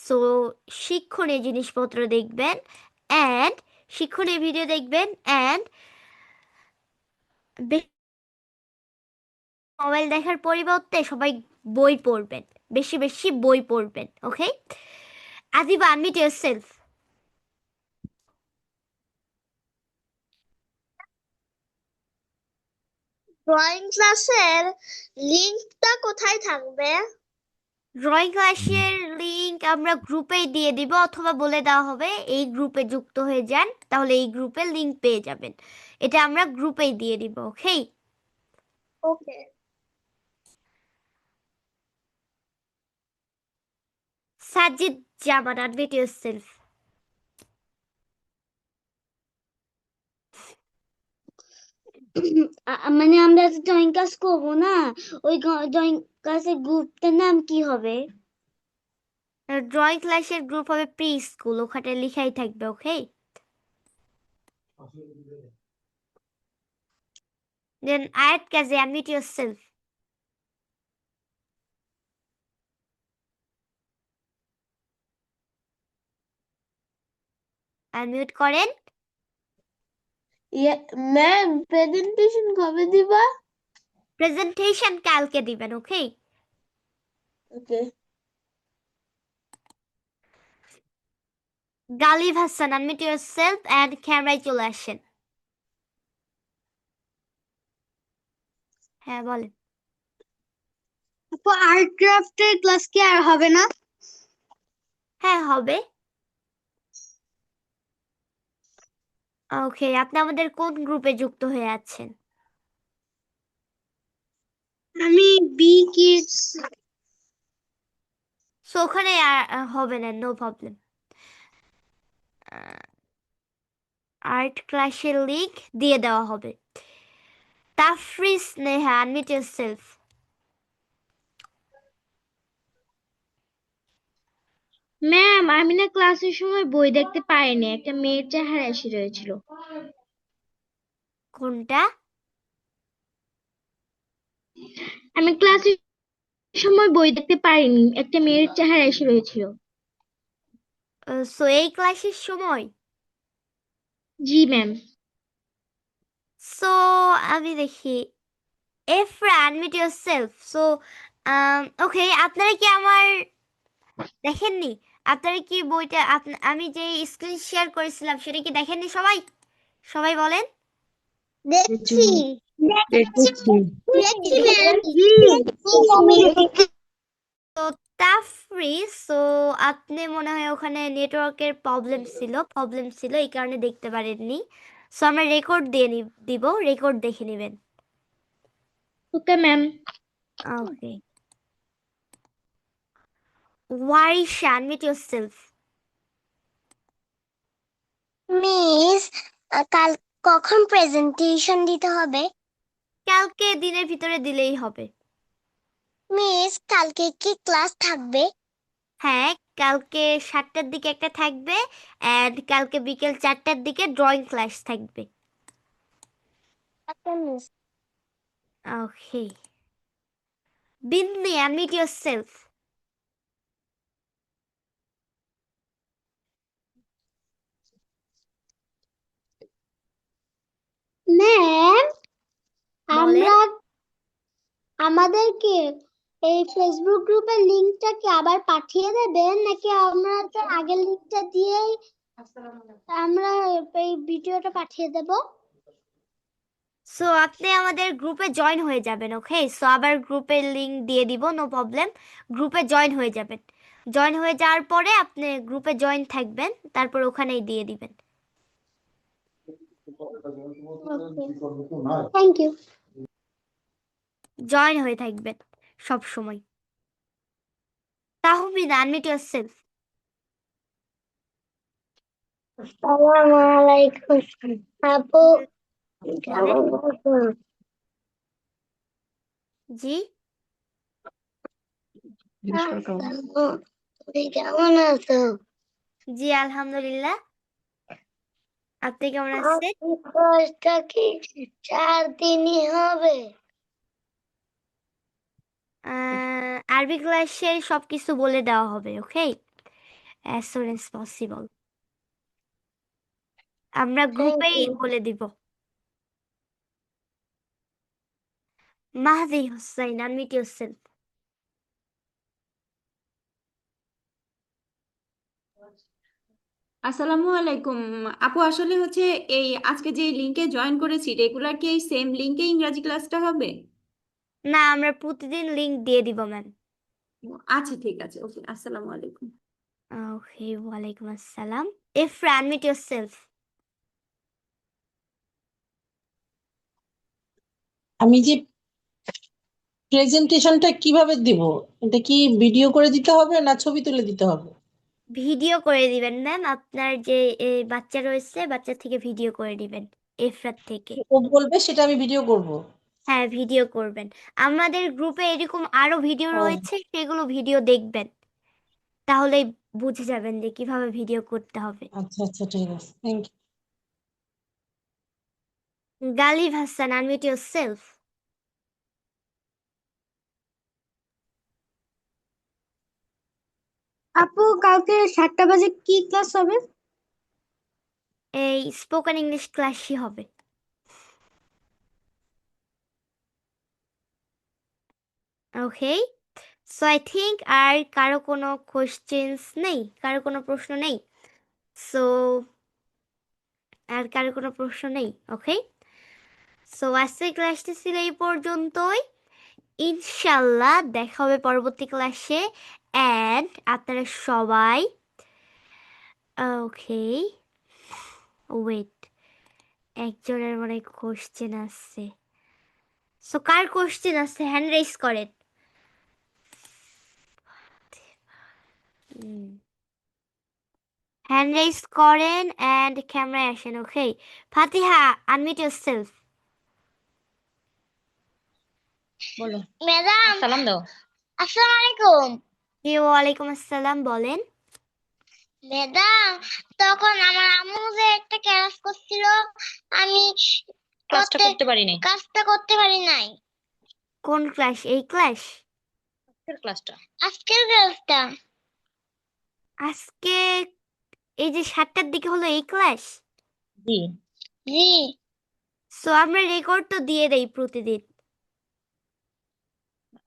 [SPEAKER 1] সো শিক্ষণীয় জিনিসপত্র দেখবেন, অ্যান্ড শিক্ষণীয় ভিডিও দেখবেন, অ্যান্ড মোবাইল দেখার পরিবর্তে সবাই বই পড়বেন, বেশি বেশি বই পড়বেন। ওকে, আদিবা, আনমিউট ইয়োরসেলফ।
[SPEAKER 2] ড্রয়িং ক্লাসের লিংকটা কোথায় থাকবে?
[SPEAKER 1] ড্রয়িং ক্লাসের লিংক আমরা গ্রুপেই দিয়ে দিব, অথবা বলে দেওয়া হবে এই গ্রুপে যুক্ত হয়ে যান, তাহলে এই গ্রুপের লিংক পেয়ে যাবেন। এটা আমরা গ্রুপেই দিয়ে দিব। ওকে,
[SPEAKER 2] ওকে।
[SPEAKER 1] সাজিদ জামান, আনমিউট ইয়োরসেলফ।
[SPEAKER 5] মানে আমরা যে ড্রয়িং ক্লাস করবো না, ওই ড্রয়িং ক্লাসের গ্রুপটার নাম কি হবে?
[SPEAKER 1] ড্রয়িং ক্লাসের গ্রুপ হবে প্রি স্কুল, ওখানে লেখাই থাকবে। Okay, then Ayat Kazi, unmute yourself. Unmute করেন।
[SPEAKER 5] ম্যাম, প্রেজেন্টেশন কবে দিবা?
[SPEAKER 1] প্রেজেন্টেশন কালকে দিবেন। Okay,
[SPEAKER 5] okay.
[SPEAKER 1] Ghalib Hasan, unmute yourself and ক্যামেরায় চলে আসেন। হ্যাঁ বলেন।
[SPEAKER 3] আপু, আর্ট ক্রাফটের ক্লাস কি আর হবে না?
[SPEAKER 1] হ্যাঁ হবে। ওকে, আপনি আমাদের কোন গ্রুপে যুক্ত হয়ে আছেন?
[SPEAKER 3] আমি বি কিডস।
[SPEAKER 1] সো ওখানে হবে না, নো প্রবলেম। আর্ট ক্লাসের লিংক দিয়ে দেওয়া হবে। তাফরিস নেহা, আনমিউট ইয়োরসেলফ।
[SPEAKER 5] ম্যাম, আমি না ক্লাসের সময় বই দেখতে পাইনি, একটা মেয়ের চেহারা এসে রয়েছিল।
[SPEAKER 1] কোনটা?
[SPEAKER 5] আমি ক্লাসের সময় বই দেখতে পারিনি, একটা মেয়ের চেহারা এসে রয়েছিল।
[SPEAKER 1] সো এই ক্লাসের সময়?
[SPEAKER 5] জি ম্যাম।
[SPEAKER 1] সো আমি দেখি, এফরা, আনমিউট ইয়োরসেলফ। সো ওকে, আপনারা কি আমার দেখেননি? আপনারা কি বইটা আমি যে স্ক্রিন শেয়ার করেছিলাম সেটা কি দেখেননি সবাই? সবাই বলেন।
[SPEAKER 2] দেখছি। দেখছি ম্যাম।
[SPEAKER 1] তো তাফরিস, সো আপনি মনে হয় ওখানে নেটওয়ার্কের প্রবলেম ছিল, এই কারণে দেখতে পারেননি। সো আমরা রেকর্ড দিয়ে দিব, রেকর্ড দেখে নেবেন।
[SPEAKER 5] Okay ma'am.
[SPEAKER 1] Okay, Warisha, unmute yourself.
[SPEAKER 2] Miss, কখন প্রেজেন্টেশন দিতে হবে?
[SPEAKER 1] কালকে দিনের ভিতরে দিলেই হবে।
[SPEAKER 2] মিস, কালকে কি ক্লাস থাকবে?
[SPEAKER 1] হ্যাঁ, কালকে 7টার দিকে একটা থাকবে, অ্যান্ড কালকে বিকেল 4টার দিকে ড্রয়িং ক্লাস থাকবে।
[SPEAKER 2] আচ্ছা মিস।
[SPEAKER 1] ওকে, বিন্নি, আনমিউট ইয়োরসেলফ।
[SPEAKER 2] ম্যাম,
[SPEAKER 1] বলেন।
[SPEAKER 2] আমাদেরকে এই ফেসবুক গ্রুপের লিংকটা কি আবার পাঠিয়ে দেবেন, নাকি আমরা তো আগের লিংকটা দিয়েই আমরা এই ভিডিওটা পাঠিয়ে দেব?
[SPEAKER 1] সো আপনি আমাদের গ্রুপে জয়েন হয়ে যাবেন। ওকে, সো আবার গ্রুপের লিংক দিয়ে দিব, নো প্রবলেম। গ্রুপে জয়েন হয়ে যাবেন। জয়েন হয়ে যাওয়ার পরে আপনি গ্রুপে জয়েন থাকবেন, তারপর ওখানেই দিয়ে দিবেন।
[SPEAKER 2] Thank you.
[SPEAKER 1] জয়েন হয়ে থাকবেন সব সময়। Tahmid, unmute yourself.
[SPEAKER 2] আসসালামু আলাইকুম আপু,
[SPEAKER 1] বলেন।
[SPEAKER 2] কেমন আছেন?
[SPEAKER 1] জি,
[SPEAKER 2] তুমি কেমন আছো?
[SPEAKER 1] জি, আলহামদুলিল্লাহ। আপনি কেমন আছেন?
[SPEAKER 2] কোর্সটা কি 4 দিনই হবে?
[SPEAKER 1] আরবি ক্লাসের সব কিছু বলে দেওয়া হবে। ওকে, অ্যাজ সুন অ্যাজ পসিবল আমরা
[SPEAKER 2] থ্যাংক
[SPEAKER 1] গ্রুপেই
[SPEAKER 2] ইউ।
[SPEAKER 1] বলে দিব। Mahdi Hossain, unmute yourself.
[SPEAKER 4] আসসালামু আলাইকুম আপু, আসলে হচ্ছে এই আজকে যে লিংকে জয়েন করেছি রেগুলার, কি এই সেম লিংকে ইংরাজি ক্লাসটা হবে?
[SPEAKER 1] না, আমরা প্রতিদিন লিংক দিয়ে দিব ম্যাম।
[SPEAKER 4] আচ্ছা ঠিক আছে, ওকে, আসসালামু আলাইকুম।
[SPEAKER 1] ওকে, ওয়ালাইকুম আসসালাম। Ifra, unmute yourself.
[SPEAKER 6] আমি যে প্রেজেন্টেশনটা কিভাবে দিব? এটা কি ভিডিও করে দিতে হবে না ছবি তুলে দিতে হবে?
[SPEAKER 1] ভিডিও করে দিবেন ম্যাম। আপনার যে বাচ্চা রয়েছে, বাচ্চা থেকে ভিডিও করে দিবেন, এফরাত থেকে।
[SPEAKER 6] ও বলবে সেটা আমি ভিডিও করব?
[SPEAKER 1] হ্যাঁ, ভিডিও করবেন। আমাদের গ্রুপে এরকম আরো ভিডিও
[SPEAKER 6] ও
[SPEAKER 1] রয়েছে, সেগুলো ভিডিও দেখবেন, তাহলেই বুঝে যাবেন যে কিভাবে ভিডিও করতে হবে।
[SPEAKER 6] আচ্ছা আচ্ছা, ঠিক আছে, thank you.
[SPEAKER 1] Ghalib Hasan, unmute yourself.
[SPEAKER 2] আপু, কালকে 7টা বাজে কি ক্লাস হবে?
[SPEAKER 1] এই স্পোকেন ইংলিশ ক্লাসই হবে। ওকে, সো আই থিঙ্ক আর কারো কোনো কোশ্চেন্স নেই, কারো কোনো প্রশ্ন নেই। সো আর কারো কোনো প্রশ্ন নেই। ওকে, সো আজকের ক্লাসটা ছিল এই পর্যন্তই। ইনশাল্লাহ দেখা হবে পরবর্তী ক্লাসে। অ্যান্ড আপনারা সবাই, ওকে, ওয়েট, একজনের মনে কোশ্চেন আসছে। সো কার কোশ্চেন আসছে হ্যান্ড রেজ করেন। হ্যান্ড রেজ করেন অ্যান্ড ক্যামেরায় আসেন। ওকে, ফাতিহা, আনমিউট ইয়োরসেলফ।
[SPEAKER 6] বলো।
[SPEAKER 2] ম্যাডাম,
[SPEAKER 6] সালাম দাও।
[SPEAKER 2] আসসালামু আলাইকুম।
[SPEAKER 1] জি, ওয়ালাইকুম আসসালাম, বলেন।
[SPEAKER 2] ম্যাডাম, তখন আমার আম্মু যে একটা ক্লাস করছিল, আমি
[SPEAKER 6] করতে পারি নাই।
[SPEAKER 2] কাজটা করতে পারি নাই।
[SPEAKER 1] কোন ক্লাস? এই ক্লাস?
[SPEAKER 6] ক্লাসটা
[SPEAKER 2] আজকের ক্লাসটা।
[SPEAKER 1] আজকে এই যে 7টার দিকে হলো এই ক্লাস।
[SPEAKER 6] জি।
[SPEAKER 2] জি।
[SPEAKER 1] সো আমরা রেকর্ড তো দিয়ে দেই প্রতিদিন,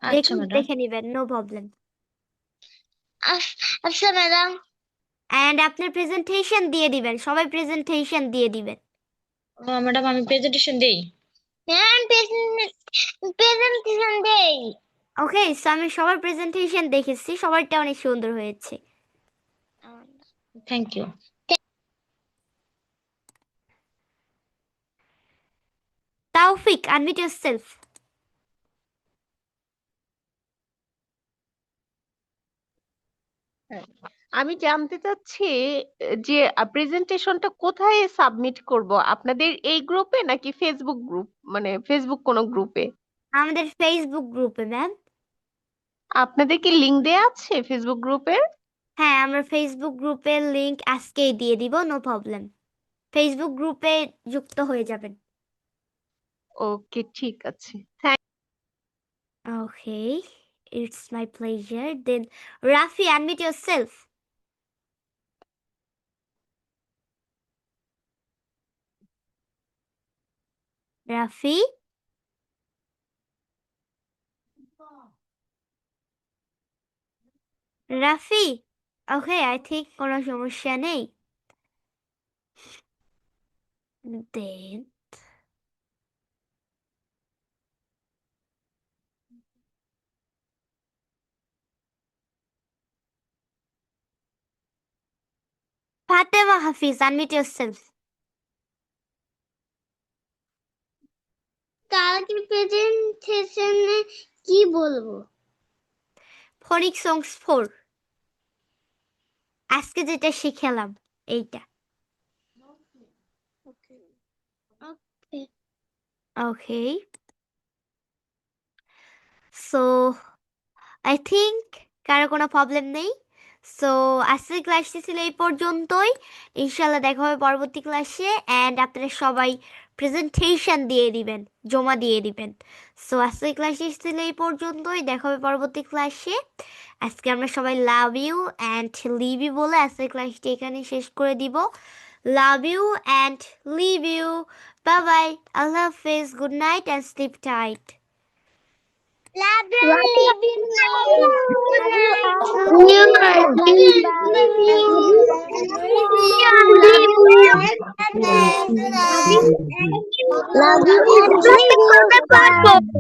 [SPEAKER 6] আচ্ছা
[SPEAKER 1] রেকর্ড
[SPEAKER 6] ম্যাডাম।
[SPEAKER 1] দেখে নেবেন, নো প্রবলেম।
[SPEAKER 2] আচ্ছা ম্যাডাম।
[SPEAKER 1] অ্যান্ড আপনার প্রেজেন্টেশন দিয়ে দিবেন, সবাই প্রেজেন্টেশন দিয়ে দিবেন।
[SPEAKER 6] ম্যাডাম, আমি প্রেজেন্টেশন দেই।
[SPEAKER 2] ম্যাম, প্রেজেন্টেশন দেই।
[SPEAKER 1] ওকে, সো আমি সবার প্রেজেন্টেশন দেখেছি, সবারটা অনেক সুন্দর হয়েছে।
[SPEAKER 6] Thank you.
[SPEAKER 1] Taufiq, unmute yourself.
[SPEAKER 7] হ্যাঁ, আমি জানতে চাচ্ছি যে প্রেজেন্টেশনটা কোথায় সাবমিট করব, আপনাদের এই গ্রুপে নাকি ফেসবুক গ্রুপ, মানে ফেসবুক কোনো গ্রুপে?
[SPEAKER 1] আমাদের ফেসবুক গ্রুপে ম্যাম।
[SPEAKER 7] আপনাদের কি লিংক দেয়া আছে ফেসবুক গ্রুপের?
[SPEAKER 1] হ্যাঁ, আমরা ফেসবুক গ্রুপের লিংক আজকেই দিয়ে দিব, নো প্রবলেম। ফেসবুক গ্রুপে যুক্ত হয়ে যাবেন।
[SPEAKER 7] ওকে, ঠিক আছে।
[SPEAKER 1] Okay, it's my pleasure. Then, Rafi, unmute yourself. Rafi? Rafi, okay, I think কোনো সমস্যা নেই। দেন ফাতেমা হাফিজ, আনমিউট ইয়োরসেলফ।
[SPEAKER 2] কালকে প্রেজেন্টেশনে কি বলবো?
[SPEAKER 1] ফনিক সংস 4 আজকে যেটা শিখালাম এইটা। ওকে, সো আই থিঙ্ক কারো কোনো প্রবলেম নেই। সো আজকের ক্লাসটি ছিল এই পর্যন্তই। ইনশাল্লাহ দেখা হবে পরবর্তী ক্লাসে, অ্যান্ড আপনারা সবাই প্রেজেন্টেশন দিয়ে দিবেন, জমা দিয়ে দিবেন। সো আজকের ক্লাসটি ছিল এই পর্যন্তই, দেখা হবে পরবর্তী ক্লাসে। আজকে আমরা সবাই love you and leave you বলে আজকের ক্লাসটি এখানে শেষ করে দিব। Love you and leave you, bye bye, আল্লাহ হাফিজ, good night and sleep tight.
[SPEAKER 2] Love you, love you, love you, love you, love you.